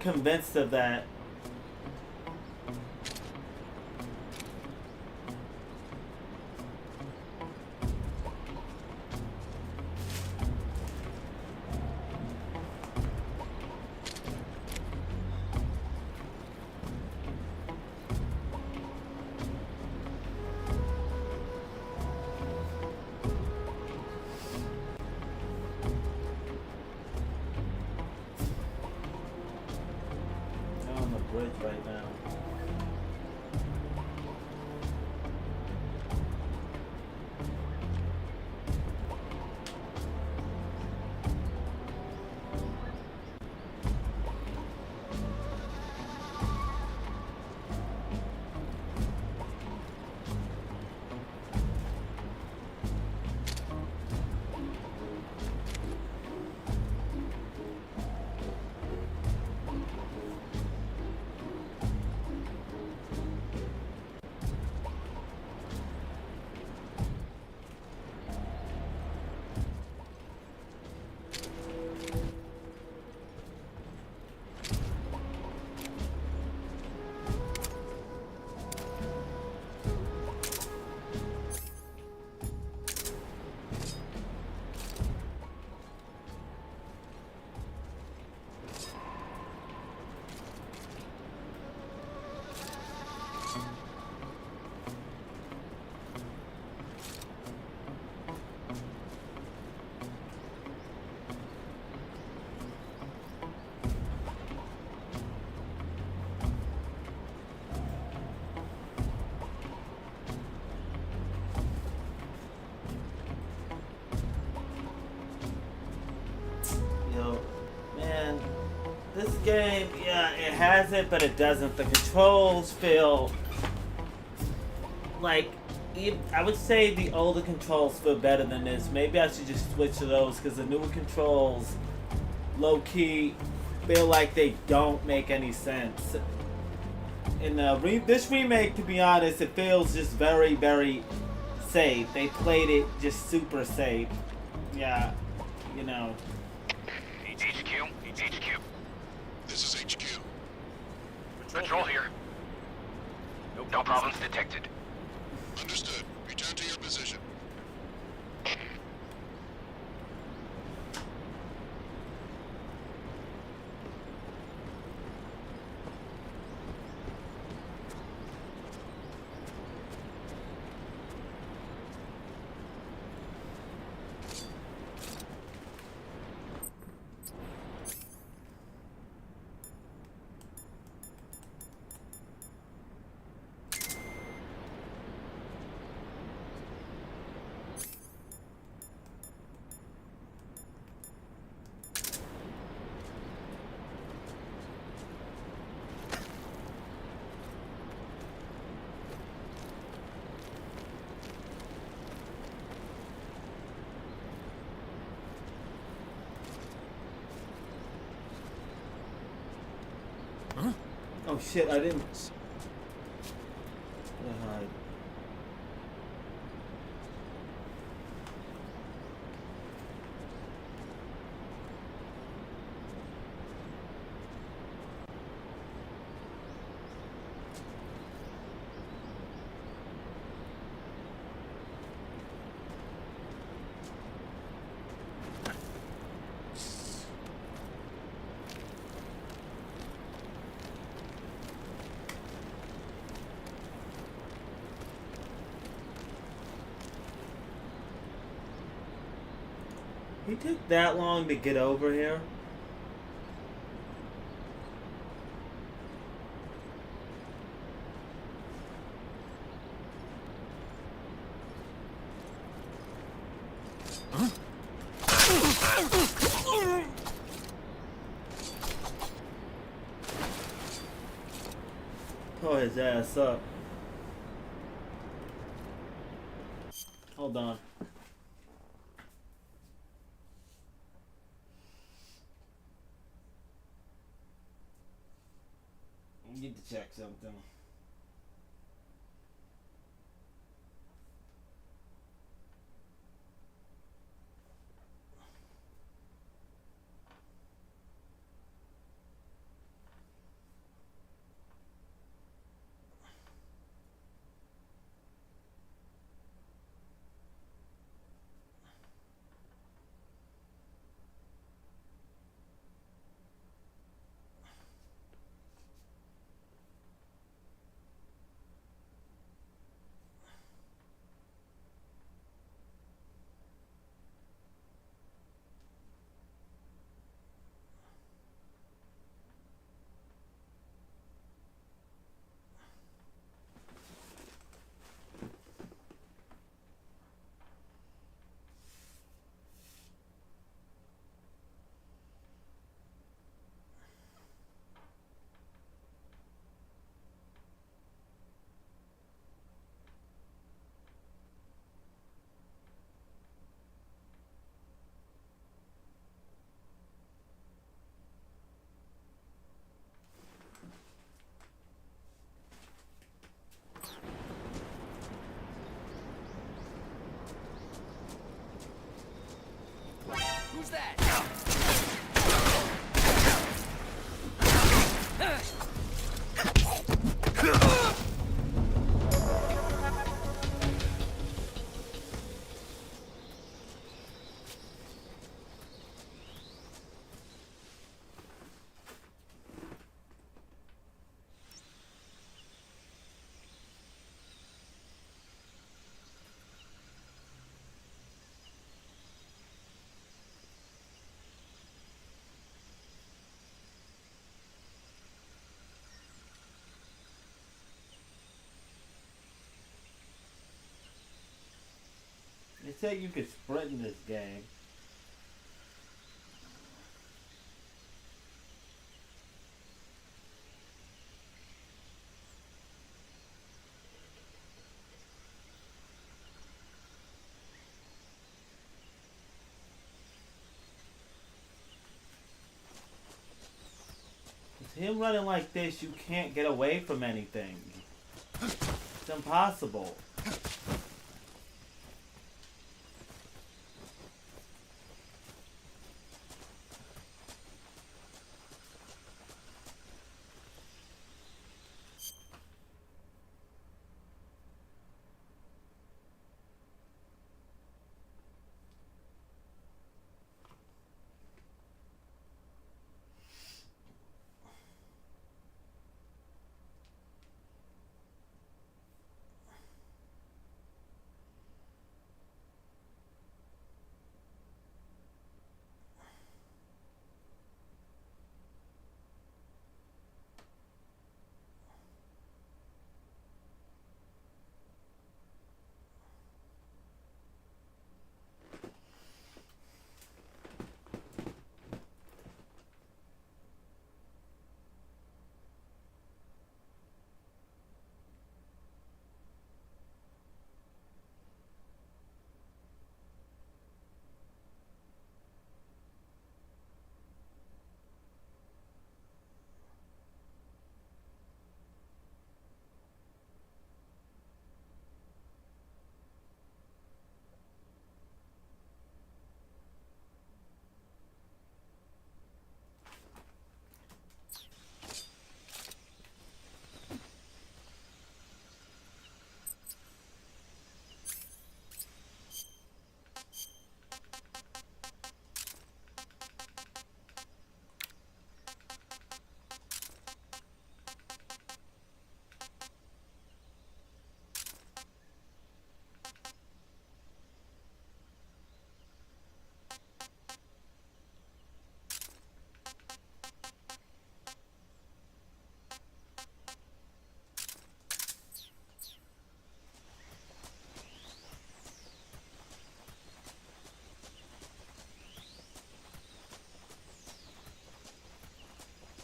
convinced of that. On the bridge right now. This game, yeah, it has it, but it doesn't. The controls feel like, I would say the older controls feel better than this. Maybe I should just switch to those because the newer controls, low-key, feel like they don't make any sense. In this remake, to be honest, it feels just very, very safe. They played it just super safe. Yeah, you know. HQ. This is HQ. Patrol here. No problems detected. Understood. Return to your position. Oh shit, I didn't. He took that long to get over here? Pull his ass up. Hold on. I need to check something. Who's that? They say you could sprint in this game. Him running like this, you can't get away from anything. It's impossible.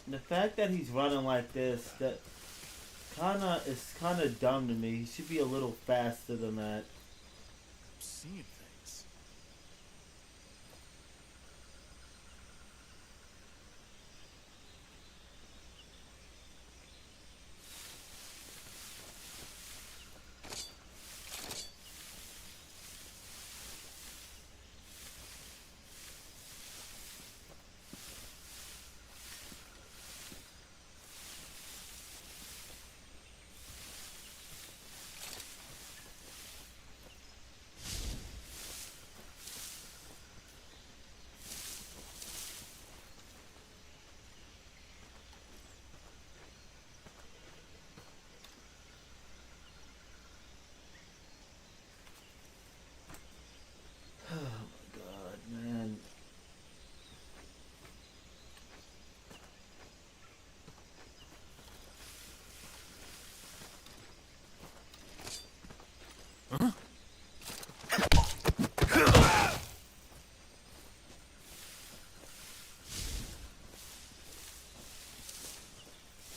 The fact that he's running like this, that is kinda dumb to me. He should be a little faster than that. I'm seeing things.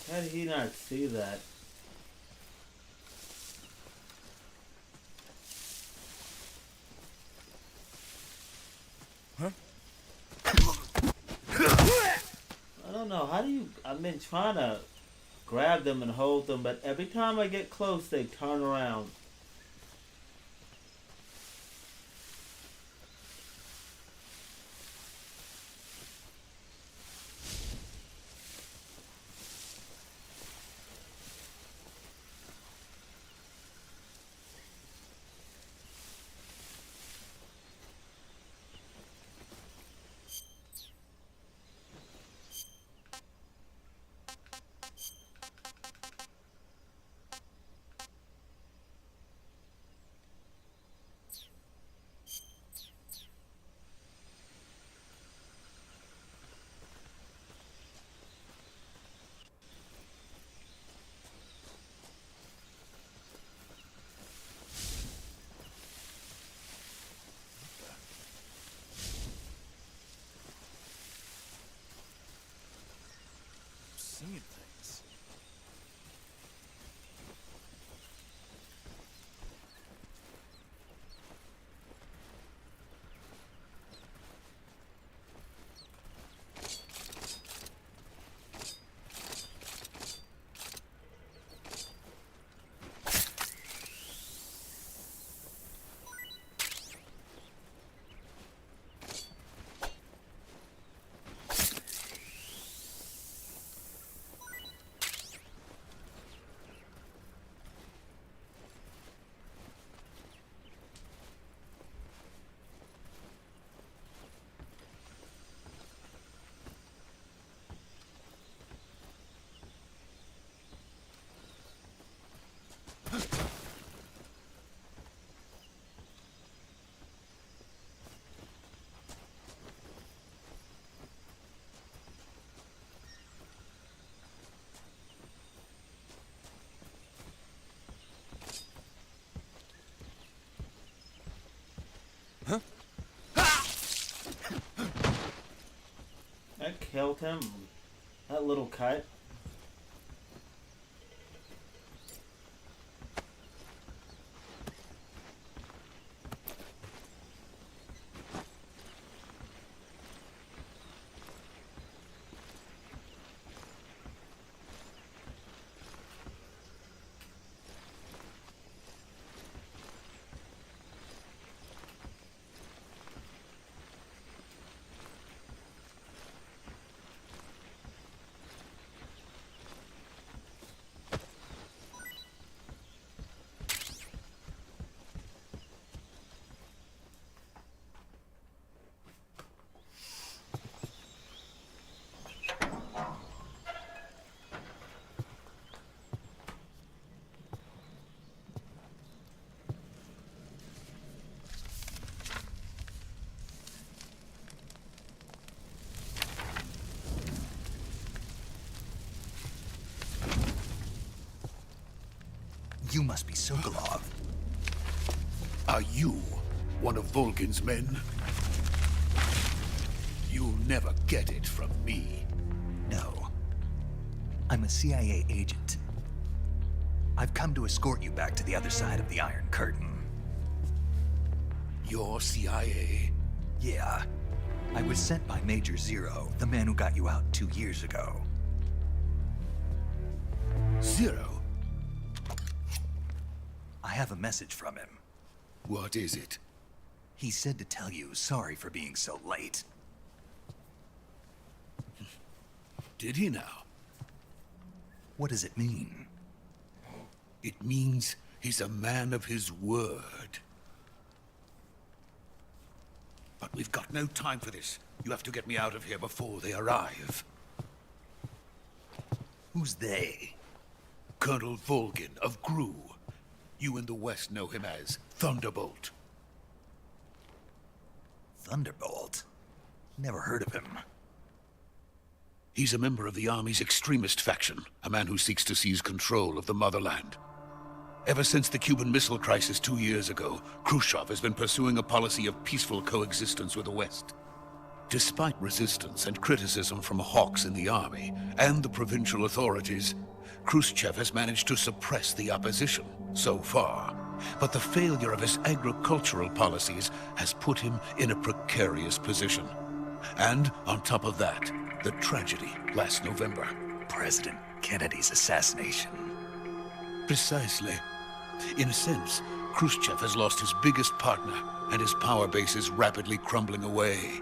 How did he not see that? Huh? I don't know. How do you... I've been trying to grab them and hold them, but every time I get close, they turn around. Seeing things. That killed him. That little cut. You must be Sokolov. Are you one of Volgin's men? You'll never get it from me. No. I'm a CIA agent. I've come to escort you back to the other side of the Iron Curtain. You're CIA? Yeah. I was sent by Major Zero, the man who got you out 2 years ago. Zero? I have a message from him. What is it? He said to tell you sorry for being so late. Did he now? What does it mean? It means he's a man of his word. But we've got no time for this. You have to get me out of here before they arrive. Who's they? Colonel Volgin of GRU. You in the West know him as Thunderbolt. Thunderbolt? Never heard of him. He's a member of the Army's extremist faction, a man who seeks to seize control of the motherland. Ever since the Cuban Missile Crisis 2 years ago, Khrushchev has been pursuing a policy of peaceful coexistence with the West. Despite resistance and criticism from hawks in the army and the provincial authorities, Khrushchev has managed to suppress the opposition so far. But the failure of his agricultural policies has put him in a precarious position. And on top of that, the tragedy last November. President Kennedy's assassination. Precisely. In a sense, Khrushchev has lost his biggest partner, and his power base is rapidly crumbling away.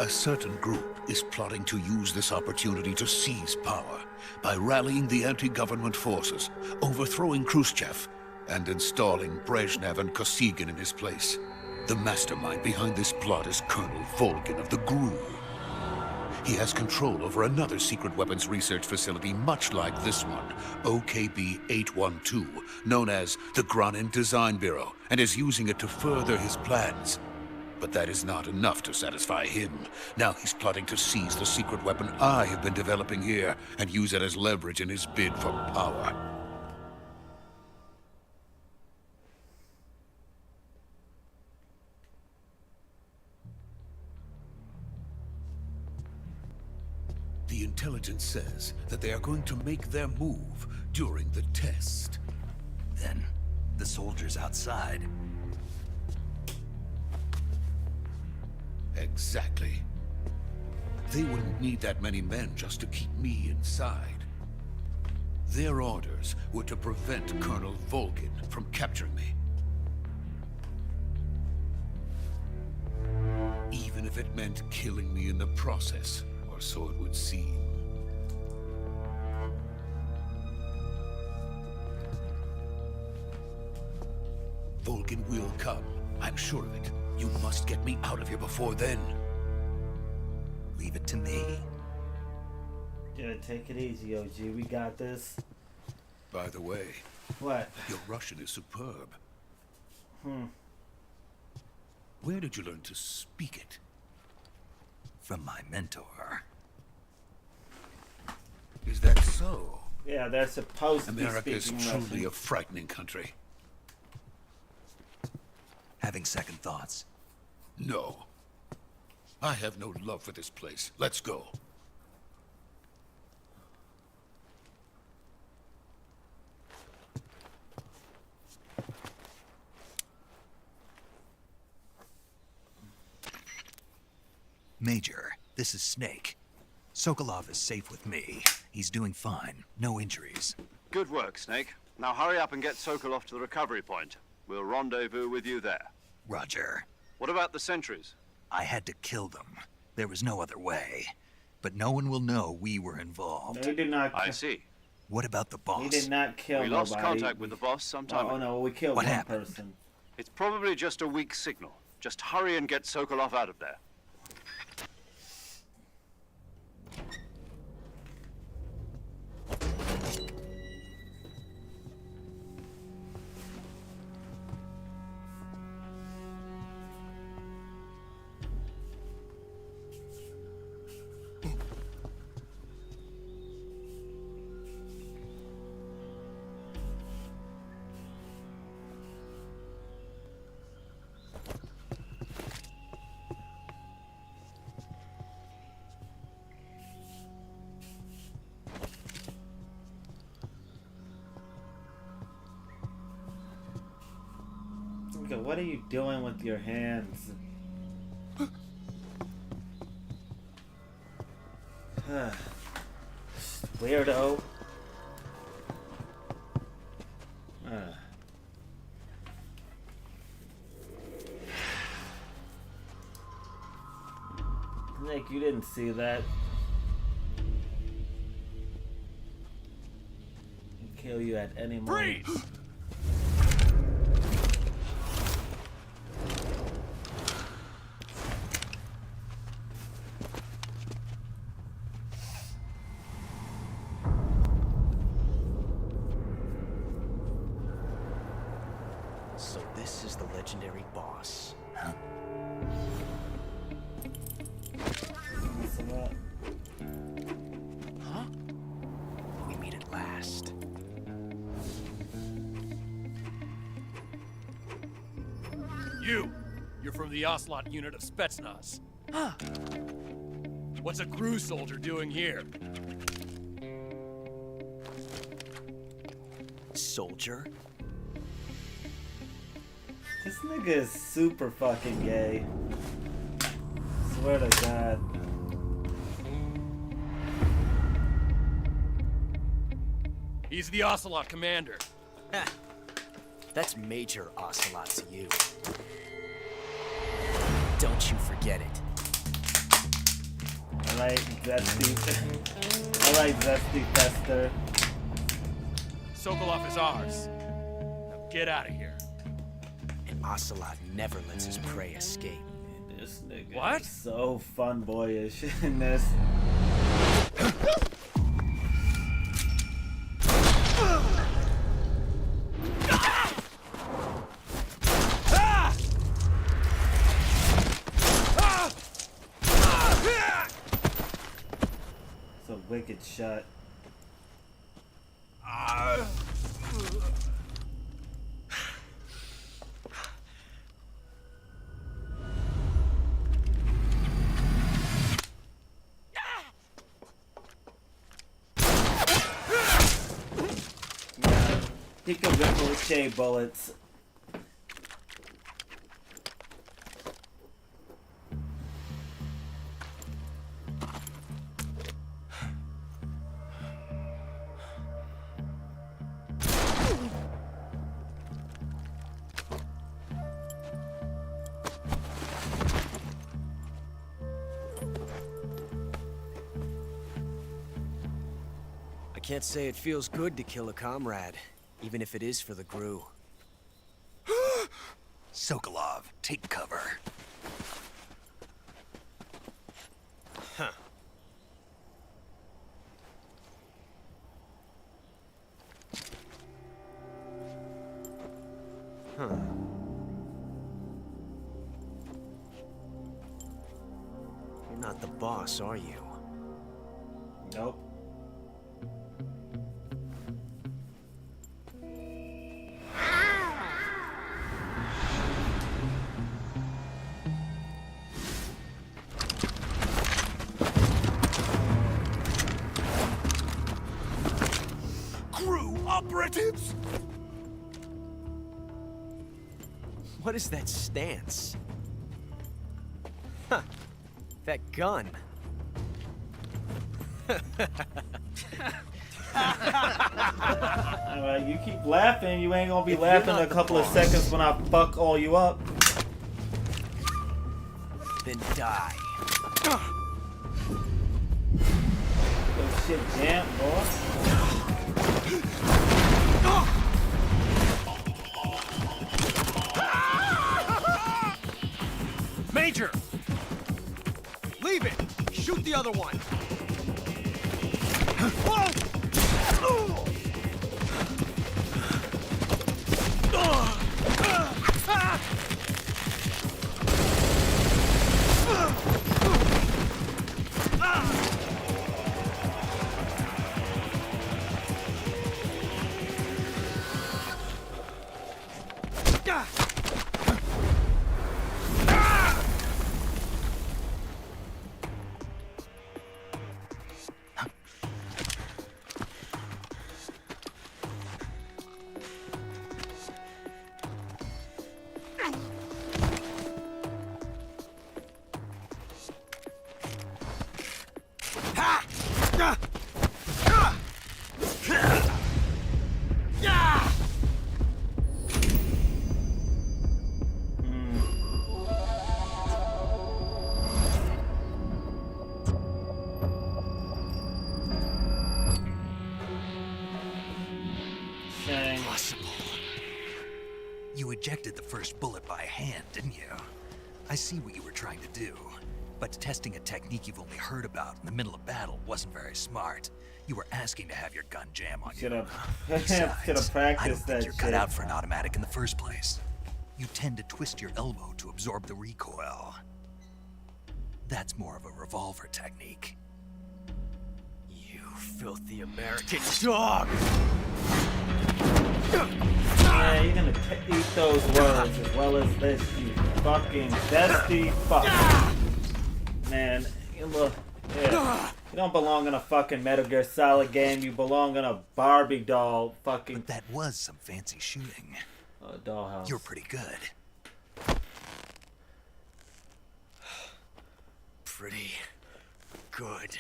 A certain group is plotting to use this opportunity to seize power by rallying the anti-government forces, overthrowing Khrushchev, and installing Brezhnev and Kosygin in his place. The mastermind behind this plot is Colonel Volgin of the GRU. He has control over another secret weapons research facility much like this one, OKB-812, known as the Granin Design Bureau, and is using it to further his plans. But that is not enough to satisfy him. Now he's plotting to seize the secret weapon I have been developing here and use it as leverage in his bid for power. The intelligence says that they are going to make their move during the test. Then, the soldiers outside. Exactly. They wouldn't need that many men just to keep me inside. Their orders were to prevent Colonel Volgin from capturing me. Even if it meant killing me in the process, or so it would seem. Volgin will come. I'm sure of it. You must get me out of here before then. Leave it to me. Yeah, take it easy, OG. We got this. By the way... What? Your Russian is superb. Hmm. Where did you learn to speak it? From my mentor. Is that so? Yeah, they're supposed to be America is speaking truly Russian. a frightening country. Having second thoughts? No. I have no love for this place. Let's go. Major, this is Snake. Sokolov is safe with me. He's doing fine. No injuries. Good work, Snake. Now hurry up and get Sokolov to the recovery point. We'll rendezvous with you there. Roger. What about the sentries? I had to kill them. There was no other way. But no one will know we were involved. They did not. I see. What about the boss? He did not kill We nobody. lost contact with the boss sometime Oh ago. no, we killed What one happened? person. It's probably just a weak signal. Just hurry and get Sokolov out of there. Okay, what are you doing with your hands? Weirdo. Nick, you didn't see that. He'd kill you at any moment. Freeze! So this is the legendary boss. Huh? Huh? We meet at last. You're from the Ocelot unit of Spetsnaz. Huh. What's a crew soldier doing here? Soldier? This nigga is super fucking gay. Swear to God. He's the Ocelot commander. That's Major Ocelot to you. Don't you forget it. I like Zesty. I like Zesty Fester. Sokolov is ours. Now get out of here. And Ocelot never lets his prey escape. This nigga What? is so fun boyish in this. It's a wicked shot. He can ricochet bullets. I can't say it feels good to kill a comrade, even if it is for the GRU. Sokolov, take cover. Huh. Huh. You're not the boss, are you? Nope. Crew operatives! What is that stance? Huh. That gun. Alright, you keep laughing, you ain't gonna be laughing in a couple of seconds when I fuck all you up. Then die. Good shit, jam, boy. Major! Leave it! Shoot the other one! Whoa! You ejected the first bullet by hand, didn't you? I see what you were trying to do. But testing a technique you've only heard about in the middle of battle wasn't very smart. You were asking to have your gun jam on you. Besides, I don't think you're cut out for an automatic in the first place. You tend to twist your elbow to absorb the recoil. That's more of a revolver technique. You filthy American dog! Yeah, you're gonna eat those words as well as this, you fucking zesty fuck. Man, you look, yeah, you don't belong in a fucking Metal Gear Solid game, you belong in a Barbie doll fucking... But that was some fancy shooting. Dollhouse. You're pretty good. Pretty good.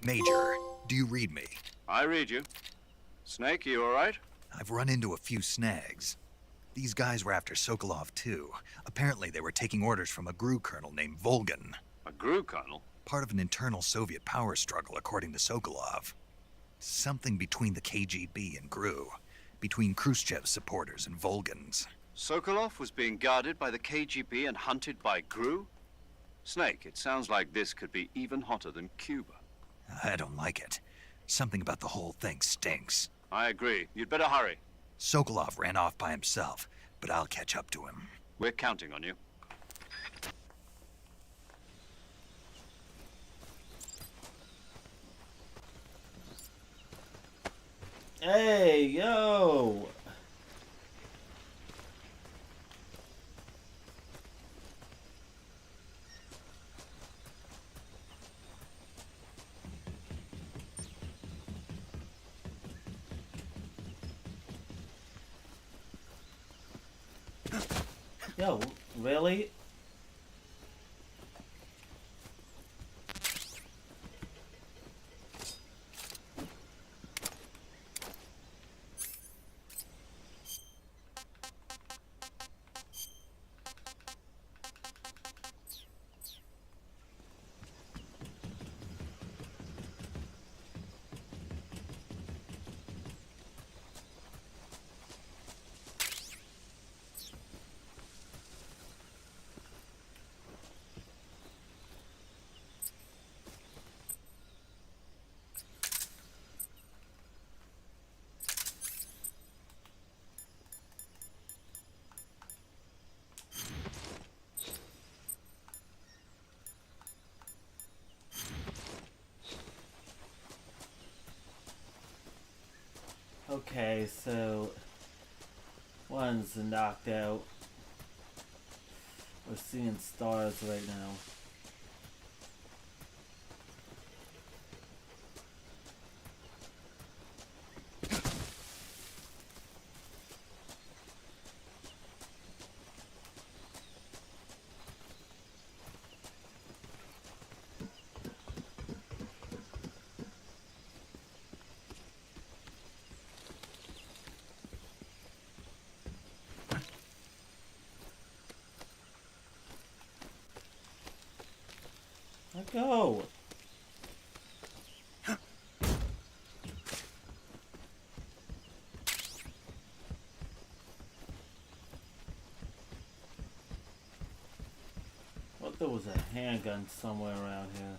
Major, do you read me? I read you. Snake, you all right? I've run into a few snags. These guys were after Sokolov too. Apparently they were taking orders from a GRU colonel named Volgan. A GRU colonel? Part of an internal Soviet power struggle, according to Sokolov. Something between the KGB and GRU. Between Khrushchev's supporters and Volgan's. Sokolov was being guarded by the KGB and hunted by GRU? Snake, it sounds like this could be even hotter than Cuba. I don't like it. Something about the whole thing stinks. I agree. You'd better hurry. Sokolov ran off by himself, but I'll catch up to him. We're counting on you. Hey, yo! Yo, really? Okay, so one's knocked out. We're seeing stars right now. Let go. Thought there was a handgun somewhere around here.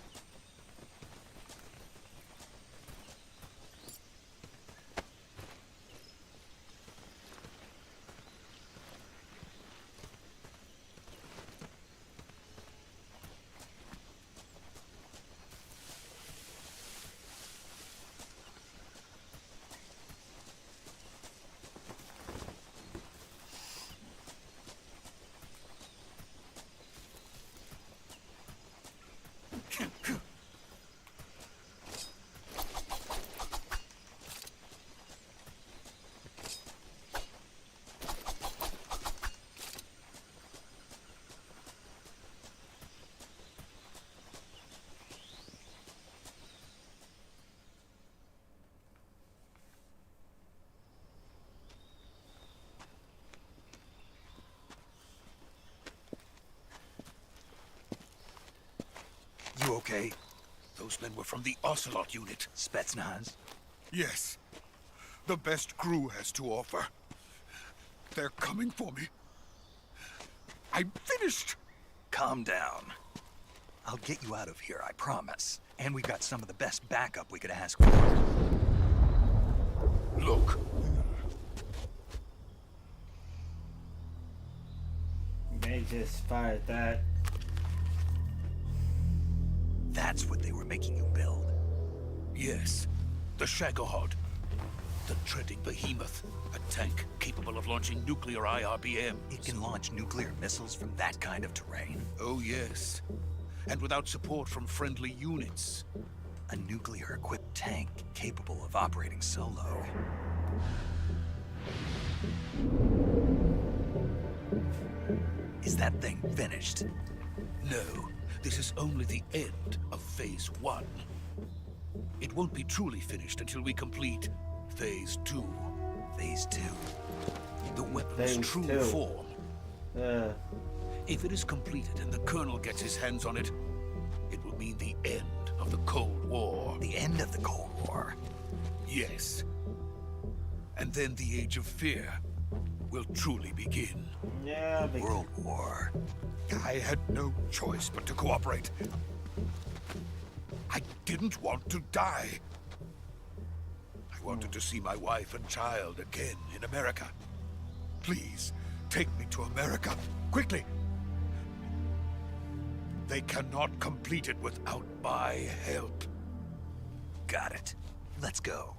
You okay? Those men were from the Ocelot unit. Spetsnaz? Yes. The best crew has to offer. They're coming for me. I'm finished. Calm down. I'll get you out of here, I promise. And we've got some of the best backup we could ask for. Look. They just fired that. That's what they were making you build. Yes. The Shagohod. The treading behemoth. A tank capable of launching nuclear IRBMs. It can launch nuclear missiles from that kind of terrain? Oh, yes. And without support from friendly units. A nuclear-equipped tank capable of operating solo. Is that thing finished? No. This is only the end of Phase 1. It won't be truly finished until we complete Phase 2. Phase 2? The weapon's Phase true 2. form. If it is completed and the Colonel gets his hands on it, it will mean the end of the Cold War. The end of the Cold War? Yes. And then the Age of Fear will truly begin. Yeah, World War. I had no choice but to cooperate. I didn't want to die. I wanted to see my wife and child again in America. Please, take me to America, quickly. They cannot complete it without my help. Got it. Let's go.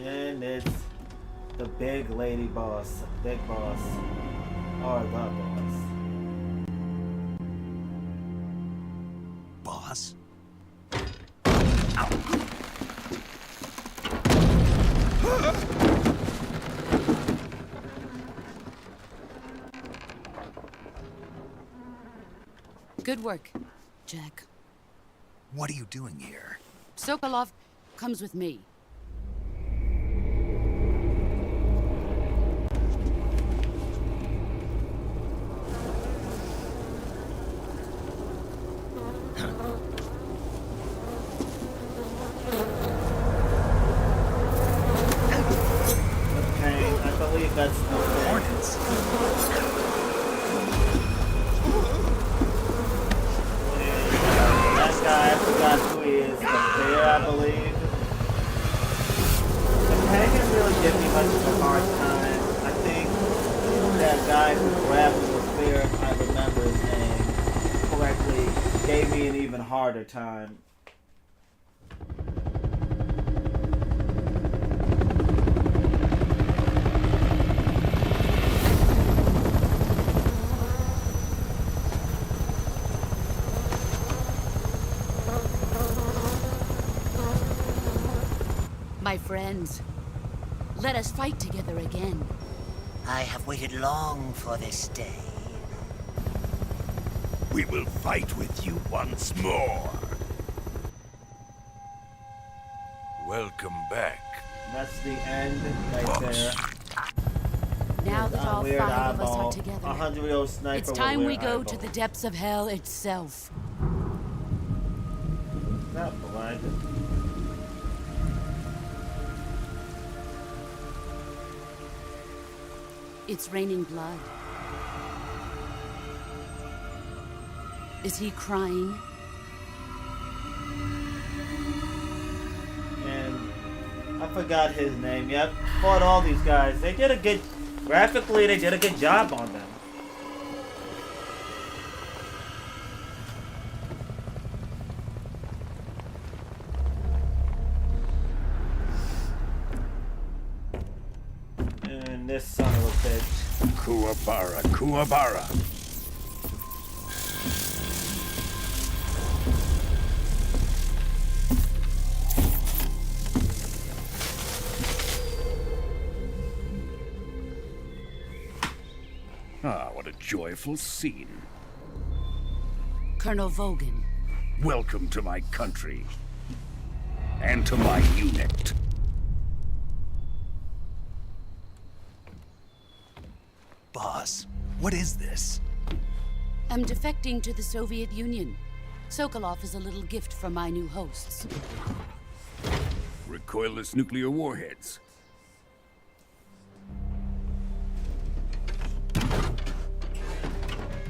And it's the big lady boss, big boss, or the boss. Boss? Good work, Jack. What are you doing here? Sokolov comes with me. That's the Hornets. That guy, I forgot who he is. The bear, I believe. The Pagan really give me much of a hard time. I think that guy who grabbed the bear, if I remember his name correctly, gave me an even harder time. My friends, let us fight together again. I have waited long for this day. We will fight with you once more. Welcome back. That's the end right there. Now that all Weird 5 of us eyeball. are together, 100-year-old sniper it's with time we weird go eyeball. to the depths of hell itself. Not blood. It's raining blood. Is he crying? And I forgot his name. Yep, fought all these guys. They did a good, graphically, they did a good job on them. And this son of a bitch. Kuwabara, Kuwabara. Ah, what a joyful scene. Colonel Vogan. Welcome to my country. And to my unit. Boss, what is this? I'm defecting to the Soviet Union. Sokolov is a little gift from my new hosts. Recoilless nuclear warheads.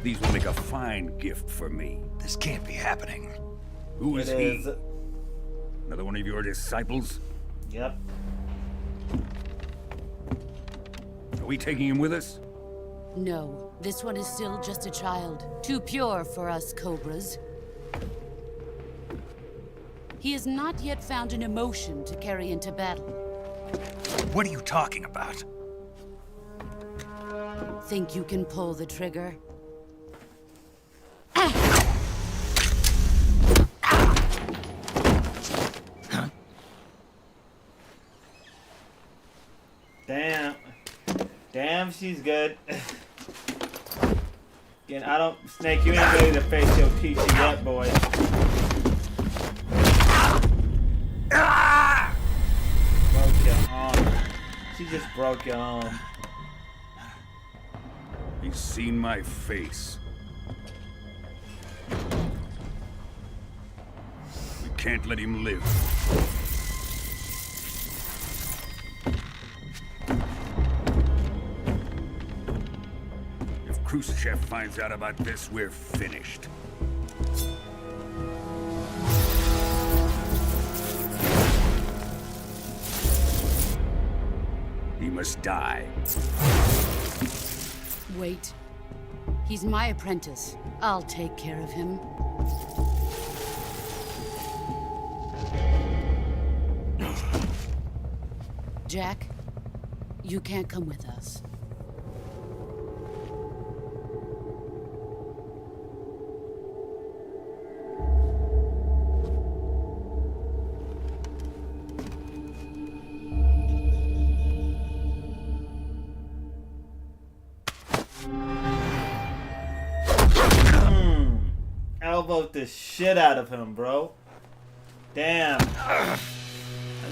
These will make a fine gift for me. This can't be happening. Who is It he? is. Another one of your disciples? Yep. Are we taking him with us? No, this one is still just a child. Too pure for us Cobras. He has not yet found an emotion to carry into battle. What are you talking about? Think you can pull the trigger? Damn. Damn, she's good. Again, I don't... Snake, you ain't ready to face your teacher yet, boy. Broke your arm. She just broke your arm. He's seen my face. We can't let him live. If Khrushchev finds out about this, we're finished. He must die. Wait. He's my apprentice. I'll take care of him. Jack, you can't come with us. elbowed the shit out of him, bro. Damn. I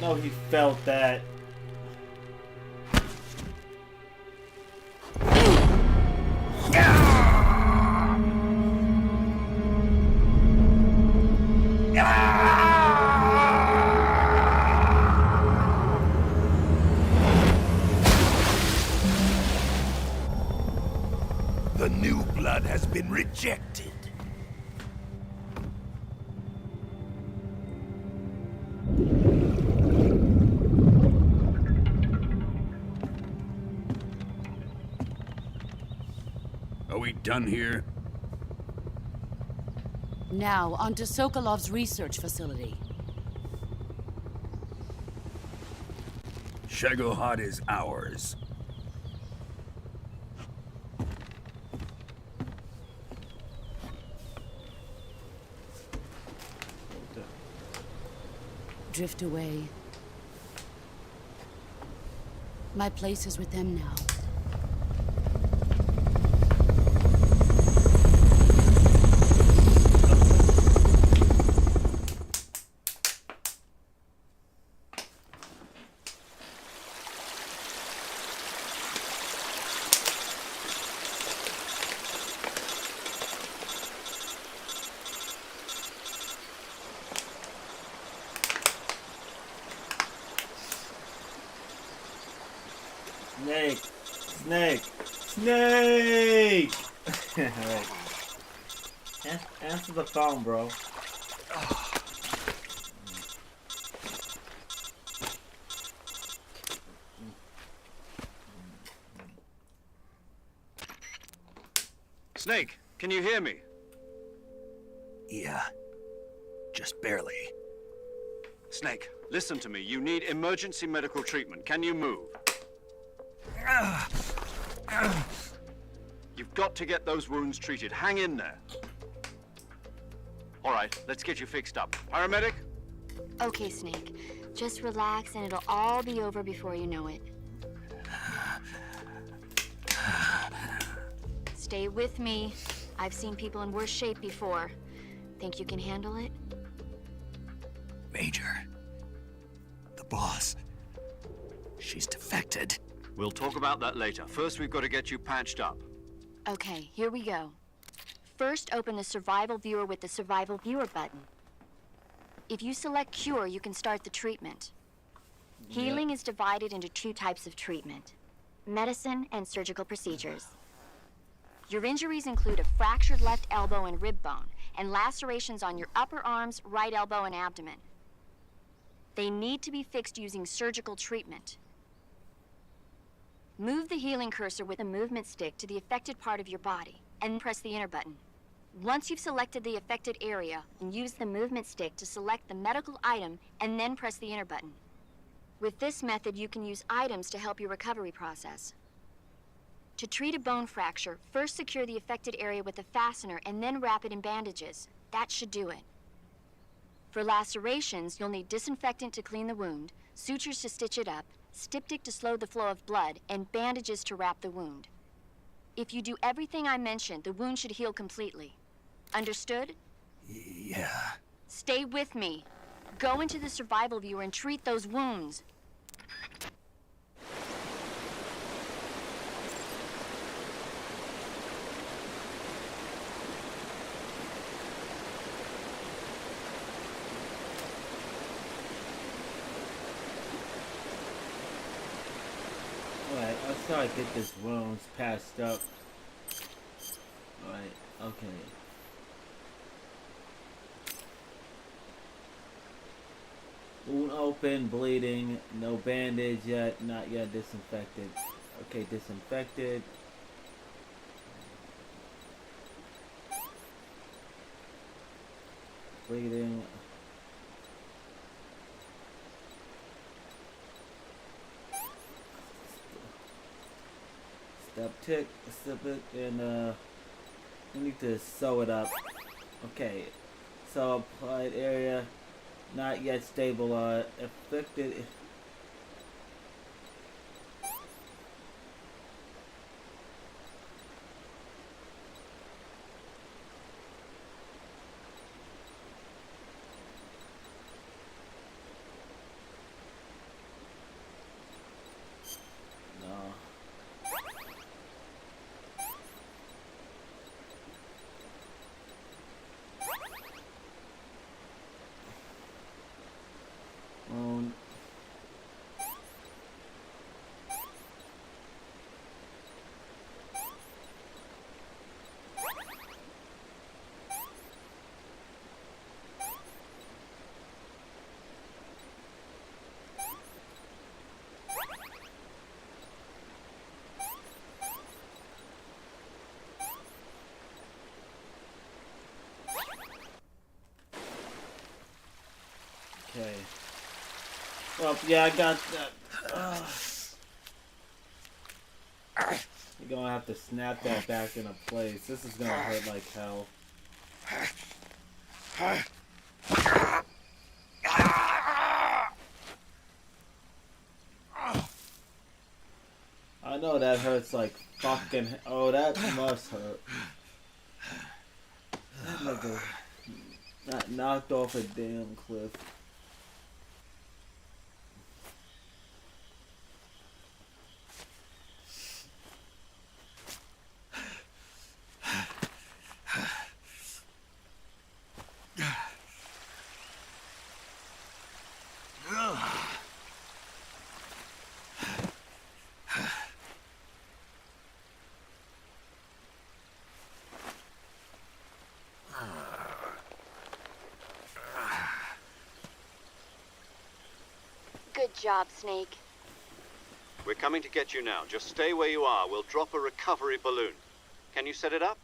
know he felt that. The new blood has been rejected. Are we done here? Now, on to Sokolov's research facility. Shagohod is ours. Drift away. My place is with them now. Snake! Snake! Snake! Alright. Answer the phone, bro. Snake, can you hear me? Yeah. Just barely. Snake, listen to me. You need emergency medical treatment. Can you move? You've got to get those wounds treated. Hang in there. All right, let's get you fixed up. Paramedic? Okay, Snake. Just relax and it'll all be over before you know it. Stay with me. I've seen people in worse shape before. Think you can handle it? Major. The boss. She's defected. We'll talk about that later. First, we've got to get you patched up. Okay, here we go. First, open the Survival Viewer with the Survival Viewer button. If you select Cure, you can start the treatment. Healing is divided into two types of treatment: medicine and surgical procedures. Your injuries include a fractured left elbow and rib bone, and lacerations on your upper arms, right elbow, and abdomen. They need to be fixed using surgical treatment. Move the healing cursor with a movement stick to the affected part of your body, and press the enter button. Once you've selected the affected area, use the movement stick to select the medical item, and then press the enter button. With this method, you can use items to help your recovery process. To treat a bone fracture, first secure the affected area with a fastener and then wrap it in bandages. That should do it. For lacerations, you'll need disinfectant to clean the wound, sutures to stitch it up, styptic to slow the flow of blood, and bandages to wrap the wound. If you do everything I mentioned, the wound should heal completely. Understood? Yeah. Stay with me. Go into the Survival Viewer and treat those wounds. Alright, let's try to get this wounds patched up. Alright, okay. Wound open, bleeding, no bandage yet, not yet disinfected. Okay, disinfected. Bleeding. Step it, and we need to sew it up. Okay, so applied area, not yet stable. Affected. Okay. Well, yeah, I got that. You're gonna have to snap that back into place. This is gonna hurt like hell. I know that hurts like fucking. Oh, that must hurt. That nigga got knocked off a damn cliff. Good job, Snake. We're coming to get you now. Just stay where you are. We'll drop a recovery balloon. Can you set it up?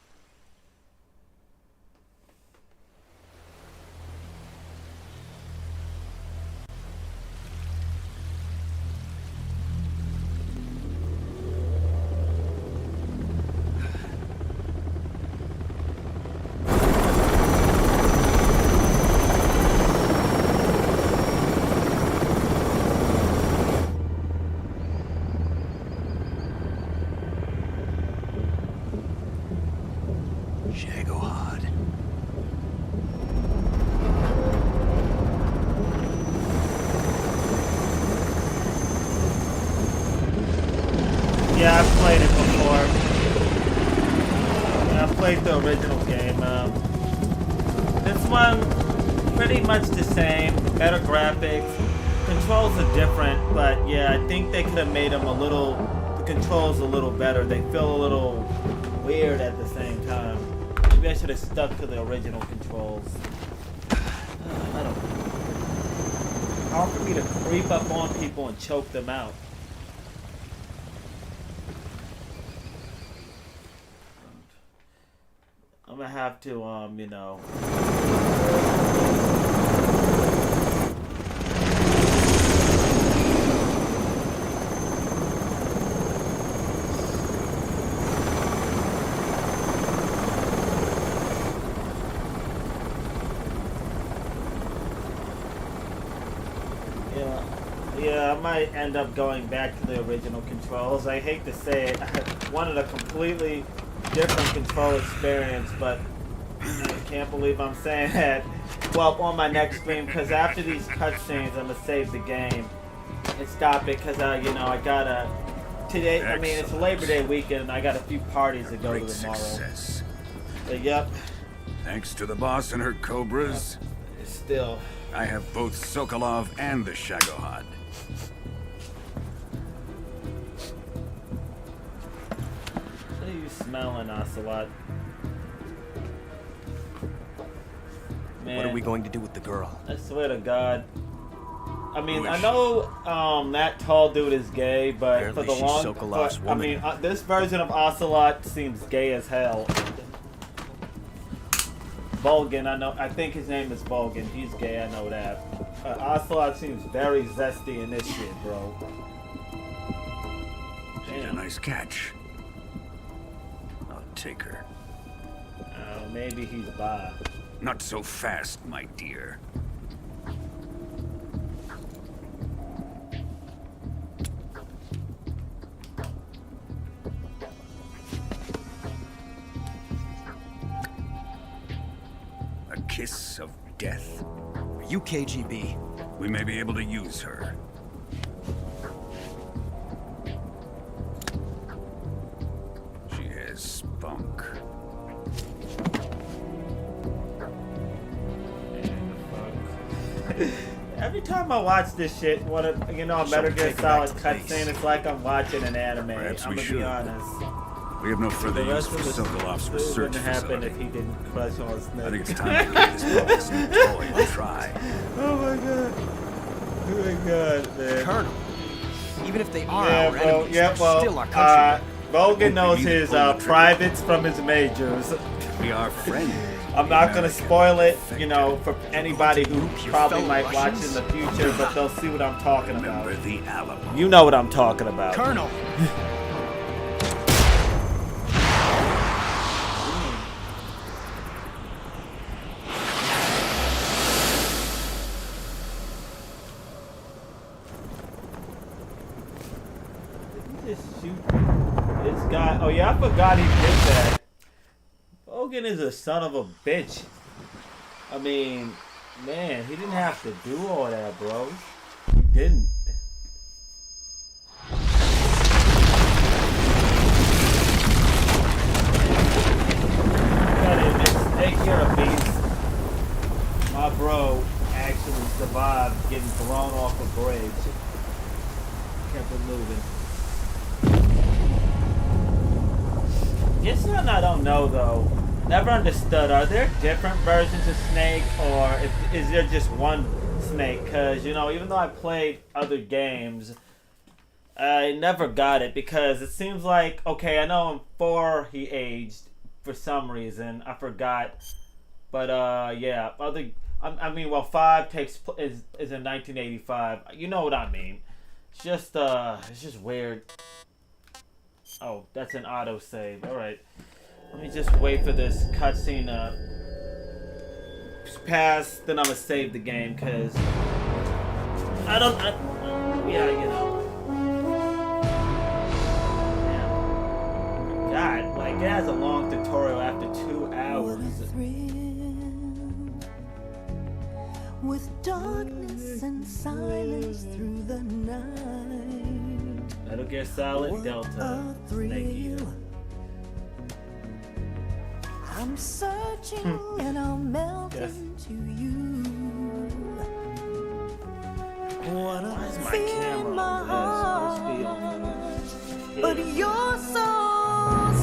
Yeah, I've played it before. Yeah, I've played the original game. This one, pretty much the same. Better graphics. Controls are different, but yeah, I think they could have made them the controls a little better. They feel a little weird at the same time. Maybe I should have stuck to the original controls. I don't know. Hard for me to creep up on people and choke them out. I'm gonna have to, you know. Yeah, I might end up going back to the original controls. I hate to say it. I wanted a completely different control experience, but I can't believe I'm saying that. Well, on my next stream, because after these cutscenes, I'm gonna save the game and stop it, because you know, I gotta today. Excellent. I mean, it's Labor Day weekend, and I got a few parties to go to tomorrow. Success. But, yep. Thanks to the boss and her cobras. Still, I have both Sokolov and the Shagohod. What are you smelling, Ocelot? Man, what are we going to do with the girl? I swear to God. I mean, I know that tall dude is gay, but apparently for the long, Sokolov's I mean, this version of Ocelot seems gay as hell. Vulcan, I think his name is Vulcan. He's gay, I know that. Ocelot seems very zesty in this shit, bro. She's a nice catch. I'll take her. Maybe he's bi. Not so fast, my dear. A kiss of death? Are you KGB? We may be able to use her. She has spunk. Every time I watch this shit, you know, a Metal Gear Solid cutscene, it's like I'm watching an anime. Perhaps I'm we gonna be should. honest. We have no further use for Sokolov's research wouldn't happen facility. if he didn't crush on Snake. I think it's time to give this boy some toy to try. Oh my god. Oh my god, man. Colonel, even if they are yeah, our enemies, yeah, they're still our countrymen. Vulcan knows his privates from his majors. We are friends. I'm not gonna spoil it, you know, for anybody who probably might watch in the future, but they'll see what I'm talking about. Remember the Alamo. You know what I'm talking about. Colonel! Just shoot this guy. Oh yeah, I forgot he did that. Hogan is a son of a bitch. I mean, man, he didn't have to do all that, bro. He didn't. Take care of beast. My bro actually survived getting thrown off a bridge. Kept it moving. Yes, something I don't know though. Never understood. Are there different versions of Snake, or is there just one Snake? Because, you know, even though I played other games, I never got it because it seems like, okay, I know in 4 he aged for some reason. I forgot. But, yeah, I mean, well, 5 is in 1985. You know what I mean. It's just weird. Oh, that's an autosave. Alright. Let me just wait for this cutscene to pass, then I'm gonna save the game, because yeah, you know. Yeah. God, like, it has a long tutorial after 2 hours. With darkness and silence through the night. Metal Gear Solid Delta. Snake Eater. I'm searching and I'll melt into you. What I feel in my heart, but you're so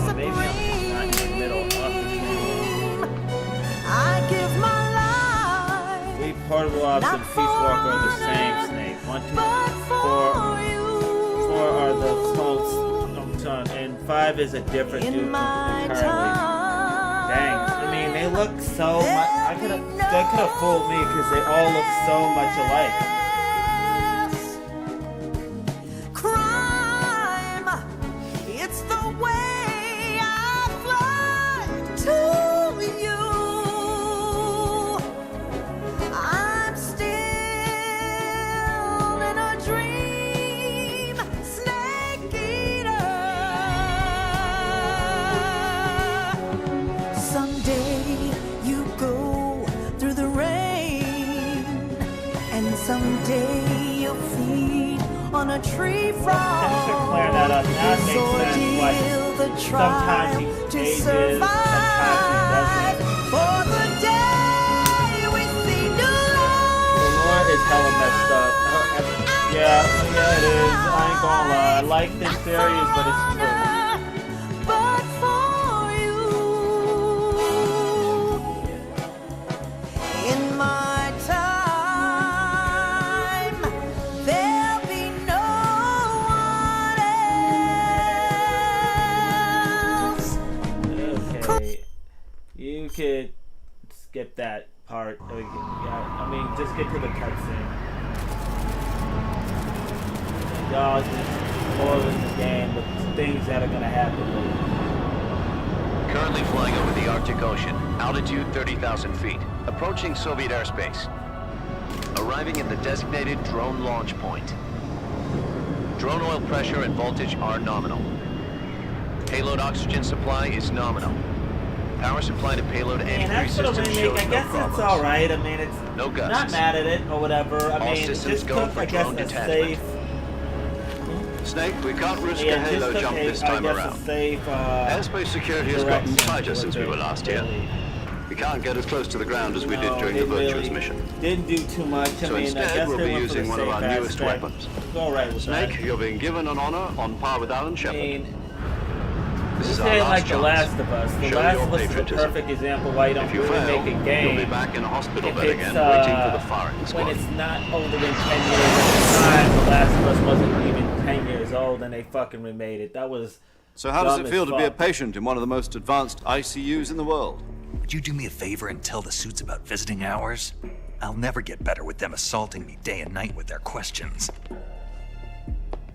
supreme. I give my life. 3 Portable Ops and Peace Walker are the same Snake. 1, 2, 4 are the clones, and 5 is a different dude entirely. Dang, I mean, they look so much. They could have fooled me because they all look so much alike. Crime, it's the way I fly to you. I'm still in a dream, Snake Eater. Someday you go through the rain, and someday you'll feed on a tree frog. Thanks for clearing that up. Now it makes sense. Sometimes he ages, sometimes he doesn't. For the day we see new life. The lore is hella messed up. Yeah, it is. I ain't gonna lie. I like this series, but it's true. But for you, in my time, there'll be no one else. Okay. You could skip that part. I mean, just get to the cutscene. Y'all just spoiling the game with things that are gonna happen later. Currently flying over the Arctic Ocean, altitude 30,000 feet, approaching Soviet airspace. Arriving at the designated drone launch point. Drone oil pressure and voltage are nominal. Payload oxygen supply is nominal. Power supply to payload and entry That's for the systems remake. shows I no guess problems. it's alright. I mean, it's No gusts. not mad at it or whatever. I All mean, systems just go took, for I guess, drone a detachment. safe. Snake, we can't risk Yeah, a halo just jump took this I time guess around. a safe, Airspace security has gotten direction tighter since we were last here. We can't get as close to the ground as we did during the virtuous mission. Didn't do too much. So I mean, I instead, guess we'll they be went for the using one of safe our newest aspect. weapons. Go right with Snake, that. you're being given an honor on par with Alan Shepard. This This is our ain't last like The chance. Last of Us. The Show Last your of Us is a patriotism. perfect example why you don't If you really fail, make a game. you'll be back in a hospital if bed it's, again, waiting for the firing when squad. it's not older than 10 years. At the time, The Last of Us wasn't even 10 years old, and they fucking remade it. That was So how does Dumb it as feel to be a fuck. patient in one of the most advanced ICUs in the world? Would you do me a favor and tell the suits about visiting hours? I'll never get better with them assaulting me day and night with their questions.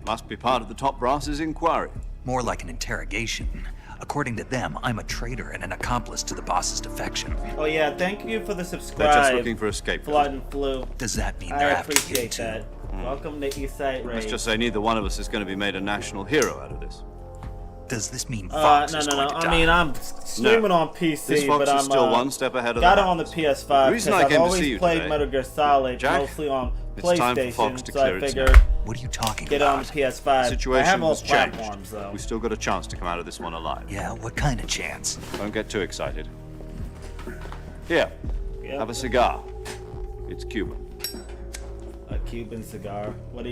Must be part of the top brass's inquiry. More like an interrogation. According to them, I'm a traitor and an accomplice to the boss's defection. Oh yeah, thank you for the subscribe. They're just looking for escape. Flood and Flu. Does that mean I they're after you appreciate too? that. Welcome to Eastside Raid. Let's just say neither one of us is going to be made a national hero out of this. Does this mean Fox is going to die? I mean, I'm streaming on PC, This Fox but I'm is still one step ahead of got the it on the hounds. PS5 The reason I because I've came to always see you played today, Metal Gear Solid Jack, mostly on it's time for PlayStation, Fox to so clear I its figured name. What are you talking get about? on the PS5. I Situation have all has changed. platforms though. We still got a chance to come out of this one alive. Yeah, what kind of chance? Don't get too excited. Here, Yep. have a cigar. It's Cuban. A Cuban cigar. What are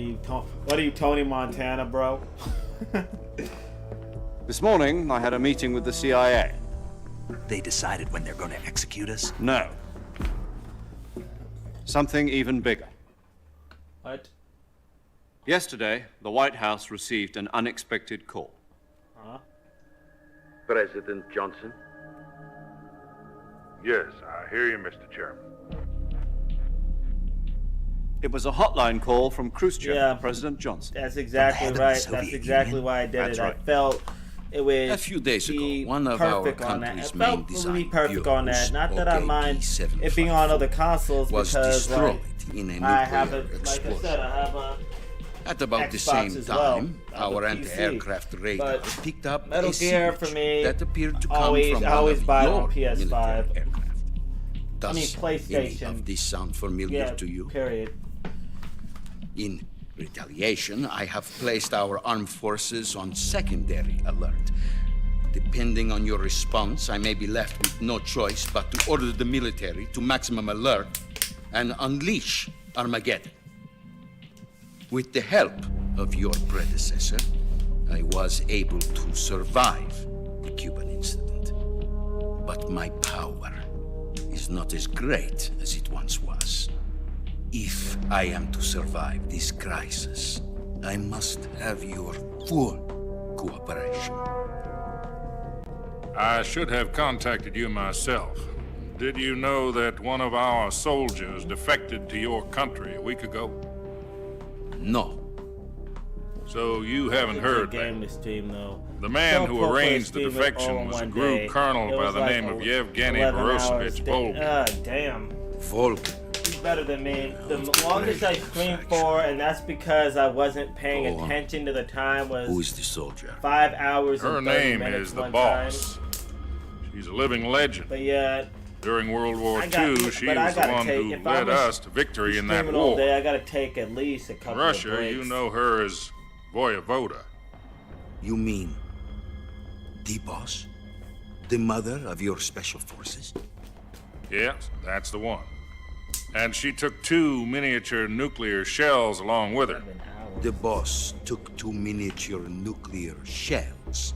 you, Tony Montana, bro? This morning, I had a meeting with the CIA. They decided when they're going to execute us? No. Something even bigger. What? Yesterday, the White House received an unexpected call. Huh? President Johnson? Yes, I hear you, Mr. Chairman. It was a hotline call from Khrushchev, Yeah. President Johnson. That's exactly right. That's exactly why I did That's it. right. I felt it would A few days ago, be one of our perfect on that. country's It main felt design really perfect on that. bureaus, Not that I mind OKD it being on other consoles was because destroyed like, in a I have nuclear it. Like I explosion. said, I have a At about the Xbox same as well. time, I have a our PC. anti-aircraft radar But picked up Metal a Gear signage for me, that appeared to come always, from I one always of buy it your on PS5. military aircraft. I mean Does any PlayStation. of this sound familiar Yeah, to you? period. In retaliation, I have placed our armed forces on secondary alert. Depending on your response, I may be left with no choice but to order the military to maximum alert and unleash Armageddon. With the help of your predecessor, I was able to survive the Cuban incident. But my power is not as great as it once was. If I am to survive this crisis, I must have your full cooperation. I should have contacted you myself. Did you know that one of our soldiers defected to your country a week ago? No. So you haven't heard game that. to stream though. The man Don't who pro play arranged the stream it all defection in was a one group day. colonel It by was the like name of Yevgeny 11 hours. Borosovich Volgin. Damn. Volgin. He's better than me. The longest I streamed for, and that's because I wasn't paying Go on. attention to the time, was Who is the soldier? 5 hours Her and 30 name minutes is the one boss. time. She's a living legend. But yeah, During World War I got- II, she but I was the gotta one take- who if I led was us to victory in that streaming all war. day, I gotta take at least a couple of Russia, breaks. you know her as Voyevoda. You mean the boss? The mother of your special forces? Yes, that's the one. And she took 2 miniature nuclear shells along with her. The boss took 2 miniature nuclear shells.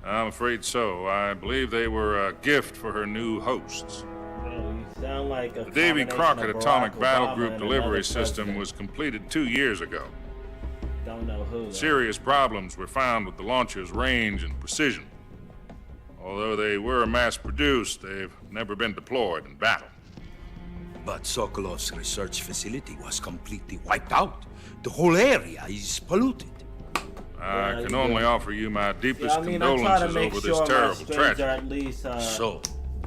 I'm afraid so. I believe they were a gift for her new hosts. Oh, you sound like a The Davy combination Crockett of Atomic Barack Battle Obama Group and delivery another system president. was completed 2 years ago. Don't know who. though. Serious problems were found with the launcher's range and precision. Although they were mass-produced, they've never been deployed in battle. But Sokolov's research facility was completely wiped out. The whole area is polluted. I can only offer you my deepest I mean, I try to condolences make over sure this my terrible streams tragedy. are at least. So,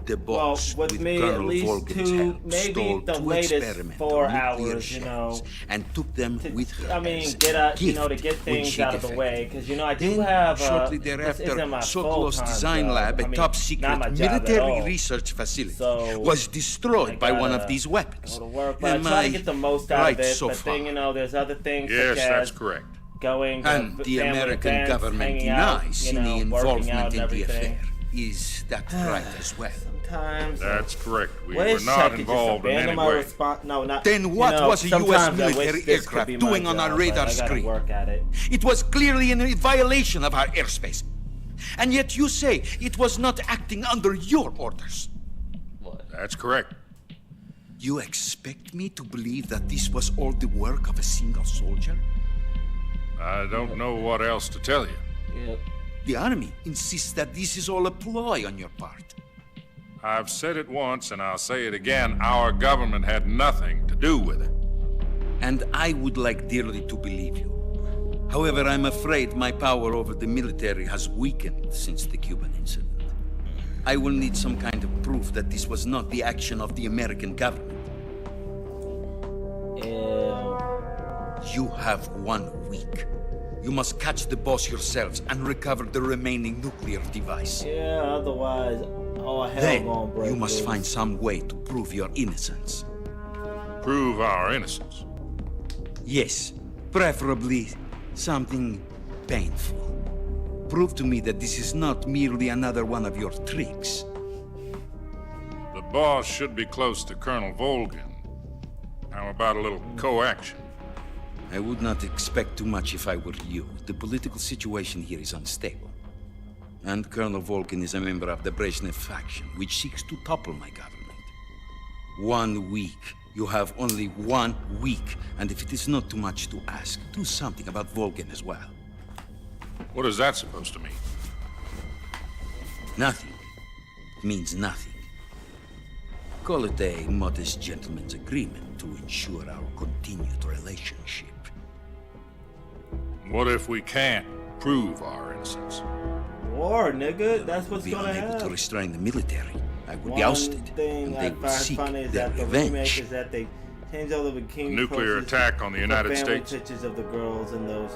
the Well, boss with me, at Colonel least Volgin's 2, help maybe stole the 2 latest experimental 4 nuclear hours, you know. shells and took them with her. I mean, as get a out, you gift know, to get when things she out of the defected. way, because you know I do Then, have. shortly This thereafter, isn't my Sokolov's full-time design job. lab, I a mean, top not secret my job at military all. research facility, So, was destroyed I by one of gotta these weapons. go to work, but Am I try I to get the most out right of it. so but far? then you know, there's other things Yes, such that's as correct. going And to the family American events, government hanging out, denies you know, any working out involvement and in the everything. affair. Is that right as well? Sometimes. That's correct. We Wish were not I could just involved in abandon any my way. response. No, not. Then what you know, was a U.S. sometimes I wish military this could aircraft be my doing on our job, radar but I gotta screen? work at it. It was clearly in violation of our airspace. And yet you say it was not acting under your orders. That's correct. You expect me to believe that this was all the work of a single soldier? I don't know what else to tell you. Yep. The army insists that this is all a ploy on your part. I've said it once, and I'll say it again. Our government had nothing to do with it. And I would like dearly to believe you. However, I'm afraid my power over the military has weakened since the Cuban incident. I will need some kind of proof that this was not the action of the American government. You have 1 week. You must catch the boss yourselves and recover the remaining nuclear device. Yeah, otherwise, all hell Then, gonna break you must loose. find some way to prove your innocence. Prove our innocence? Yes, preferably something painful. Prove to me that this is not merely another one of your tricks. The boss should be close to Colonel Volgin. How about a little co-action? I would not expect too much if I were you. The political situation here is unstable. And Colonel Volgin is a member of the Brezhnev faction, which seeks to topple my government. 1 week. You have only 1 week. And if it is not too much to ask, do something about Volgin as well. What is that supposed to mean? Nothing. It means nothing. Call it a modest gentleman's agreement to ensure our continued relationship. What if we can't prove our innocence? War, nigga. That's what's Be gonna unable to happen. restrain the military. I would be One ousted, thing and I they would find seek funny is their that the remake revenge. is that they change all the bikini Nuclear posters attack on the for United family States? pictures of the girls in those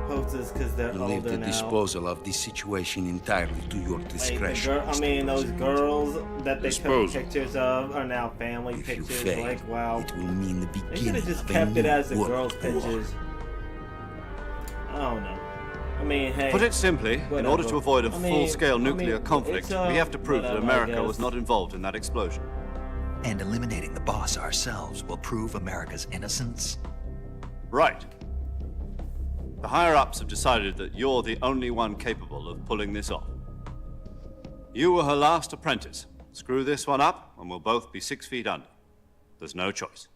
posters because they're I leave older the now. disposal of this situation entirely to your Like, discretion. those girls that they took Disposal. pictures of are now family If you pictures. fail, Like, wow. it will mean the They should beginning have just of a kept it new as the world girls' war. pictures. I don't know. I mean, hey. Put it simply, in whatever. order to avoid a I mean- full-scale nuclear it's, conflict, we have to prove that whatever, I America was guess. not involved in that explosion. And eliminating the boss ourselves will prove America's innocence? Right. The higher-ups have decided that you're the only one capable of pulling this off. You were her last apprentice. Screw this one up, and we'll both be 6 feet under. There's no choice.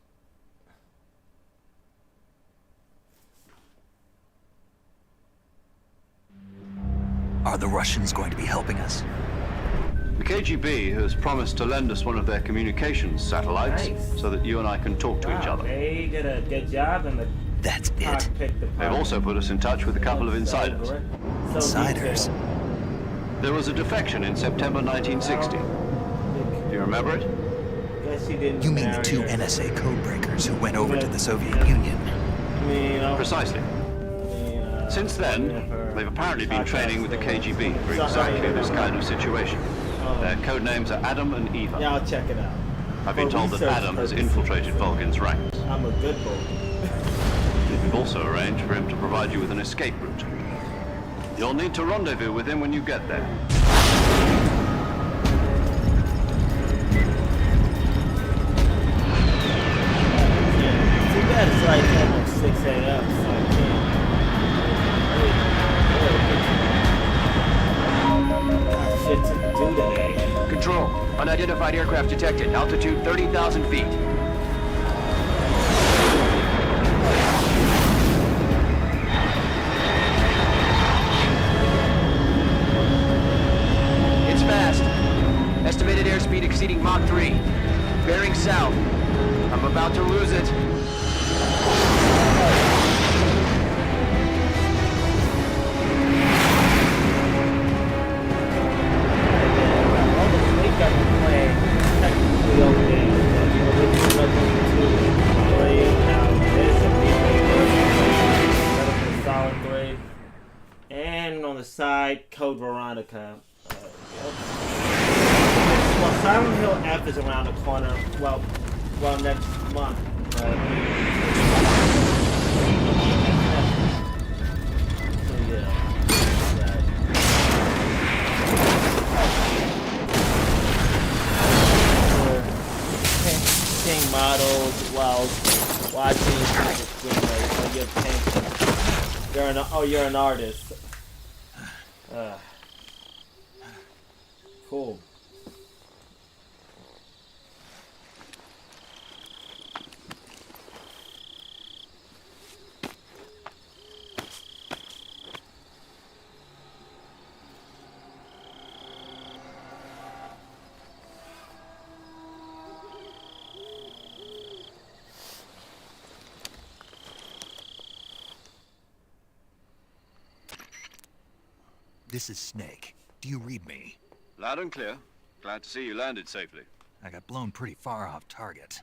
Are the Russians going to be helping us? The KGB has promised to lend us one of their communications satellites so that you and I can talk to each other. They did a good job in the That's it. cockpit They've department. also put us in touch with a couple of insiders. So Insiders? detailed. There was a defection in September 1960. Do you remember it? Guess she didn't You mean the marry 2 her. NSA codebreakers who went over to the Soviet Union? I mean, Precisely. Since then, they've apparently been training with the KGB for exactly this kind of situation. Their code names are Adam and Eva. Yeah, I'll check it out. I've been For told that research Adam has purposes. infiltrated Volgin's ranks. I'm a good boy. We've also arranged for him to provide you with an escape route. You'll need to rendezvous with him when you get there. Too bad it's like almost 6 a.m. So I can't. Got shit to do today. Control. Unidentified aircraft detected. Altitude 30,000 feet. It's fast. Estimated airspeed exceeding Mach 3. Bearing south. I'm about to lose it. All the snake got to play technically okay. Solid grade. And on the side, Code Veronica. Well, Silent Hill F is around the corner. Well, next month. So yeah. King models while watching the screenplay. So you're an artist. Cool. This is Snake. Do you read me? Loud and clear. Glad to see you landed safely. I got blown pretty far off target.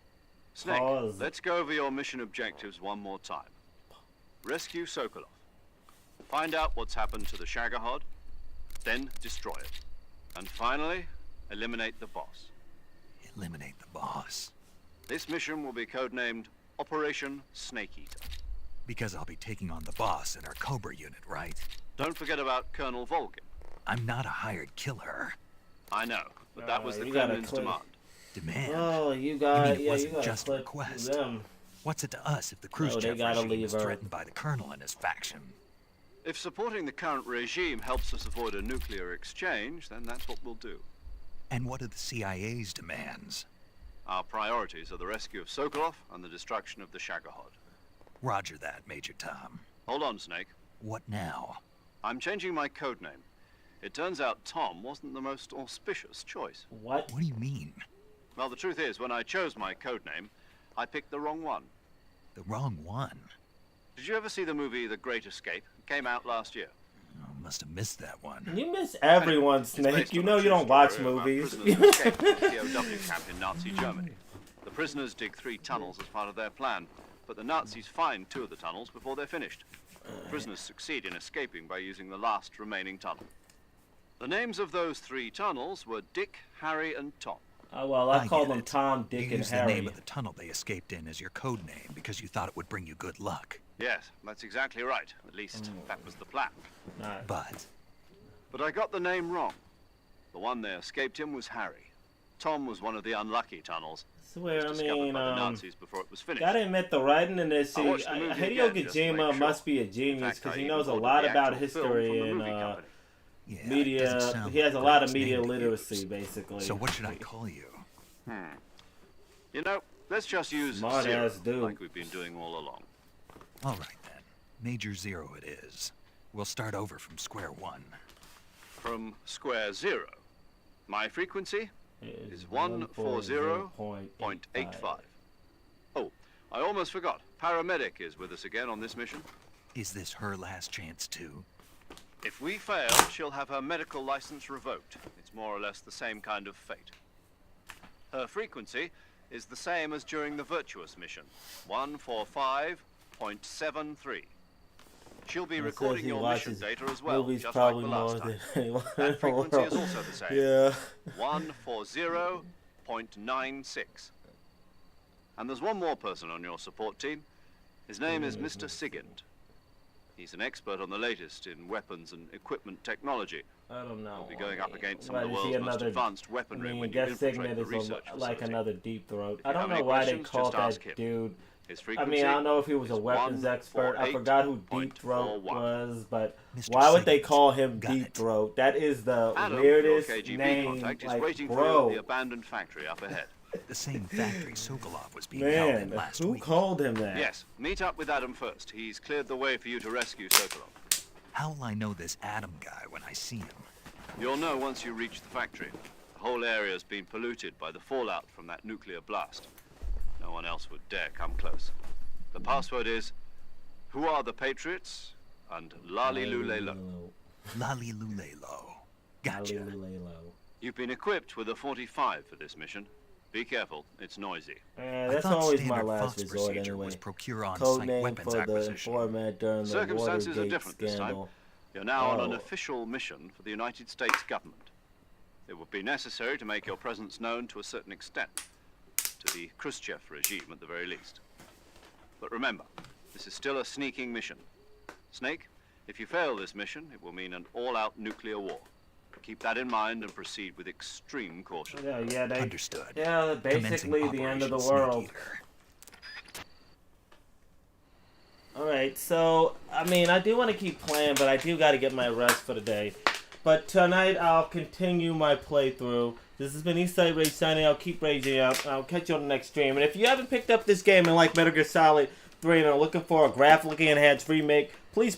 Snake, let's go over your mission objectives one more time. Rescue Sokolov. Find out what's happened to the Shagohod, then destroy it. And finally, eliminate the boss. Eliminate the boss? This mission will be codenamed Operation Snake Eater. Because I'll be taking on the boss in our Cobra unit, right? Don't forget about Colonel Volgin. I'm not a hired killer. I know, but that was the Kremlin's demand. Demand? Oh, you got it wasn't just a request. Them. What's it to us if the Khrushchev regime is threatened by the Colonel and his faction? If supporting the current regime helps us avoid a nuclear exchange, then that's what we'll do. And what are the CIA's demands? Our priorities are the rescue of Sokolov and the destruction of the Shagohod. Roger that, Major Tom. Hold on, Snake. What now? I'm changing my code name. It turns out Tom wasn't the most auspicious choice. What? What do you mean? Well, the truth is, when I chose my code name, I picked the wrong one. The wrong one? Did you ever see the movie The Great Escape? It came out last year. Oh, must have missed that one. You miss everyone, Snake. You know you don't watch movies. Prisoners escaped from a POW camp in Nazi Germany. The prisoners dig 3 tunnels as part of their plan, but the Nazis find 2 of the tunnels before they're finished. The prisoners succeed in escaping by using the last remaining tunnel. The names of those 3 tunnels were Dick, Harry, and Tom. Oh, well, I called them Tom, Dick, and used Harry. The name of the tunnel they escaped in as your code name because you thought it would bring you good luck. Yes, that's exactly right. At least, that was the plan. Nice. But I got the name wrong. The one they escaped in was Harry. Tom was one of the unlucky tunnels. I swear, I mean, by the Nazis before it was finished. Gotta admit, the writing in this, Hideo Kojima must be a genius because he knows a lot about history and media. He has a lot of media literacy, basically. So what should I call you? You know, let's just use Smart Zero, ass dude. like we've been doing all along. All right, then. Major Zero it is. We'll start over from square one. From square 0. My frequency is 140.85. Oh, I almost forgot. Paramedic is with us again on this mission. Is this her last chance, too? If we fail, she'll have her medical license revoked. It's more or less the same kind of fate. Her frequency is the same as during the Virtuous mission, 145.73. She'll be recording your mission data as well, just like the last time. That frequency is also the same. Yeah. 140.96. And there's one more person on your support team. His name is Mr. Sigint. He's an expert on the latest in weapons and equipment technology. I don't know. He'll be going up against some of the world's most advanced weaponry when you infiltrate the research facility. Like another Deep Throat. I don't know why they called that dude. I mean, I don't know if he was a weapons expert. I forgot who Deep Throat was, but why would they call him Deep Throat? That is the weirdest name. Like, bro. For the abandoned factory up ahead. The same factory Sokolov was being held in last week. Who called him that? Yes, meet up with Adam first. He's cleared the way for you to rescue Sokolov. How will I know this Adam guy when I see him? You'll know once you reach the factory. The whole area's been polluted by the fallout from that nuclear blast. No one else would dare come close. The password is, who are the Patriots? And Lali Lulelo. Lali Lulelo. Gotcha. You've been equipped with a 45 for this mission. Be careful, it's noisy. That's always my last resort anyway. Was procure on code site name weapons for acquisition. the informant during the Circumstances are Watergate different scandal. this time. You're now on an official mission for the United States government. It would be necessary to make your presence known to a certain extent, to the Khrushchev regime at the very least. But remember, this is still a sneaking mission. Snake, if you fail this mission, it will mean an all-out nuclear war. Keep that in mind and proceed with extreme caution. Yeah, Understood. Yeah, basically the end of the world. Alright, so, I mean, I do want to keep playing, but I do got to get my rest for the day. But tonight, I'll continue my playthrough. This has been Eastside Rage signing out. Keep raging out. I'll catch you on the next stream. And if you haven't picked up this game and like Metal Gear Solid 3 and are looking for a graphically enhanced remake, please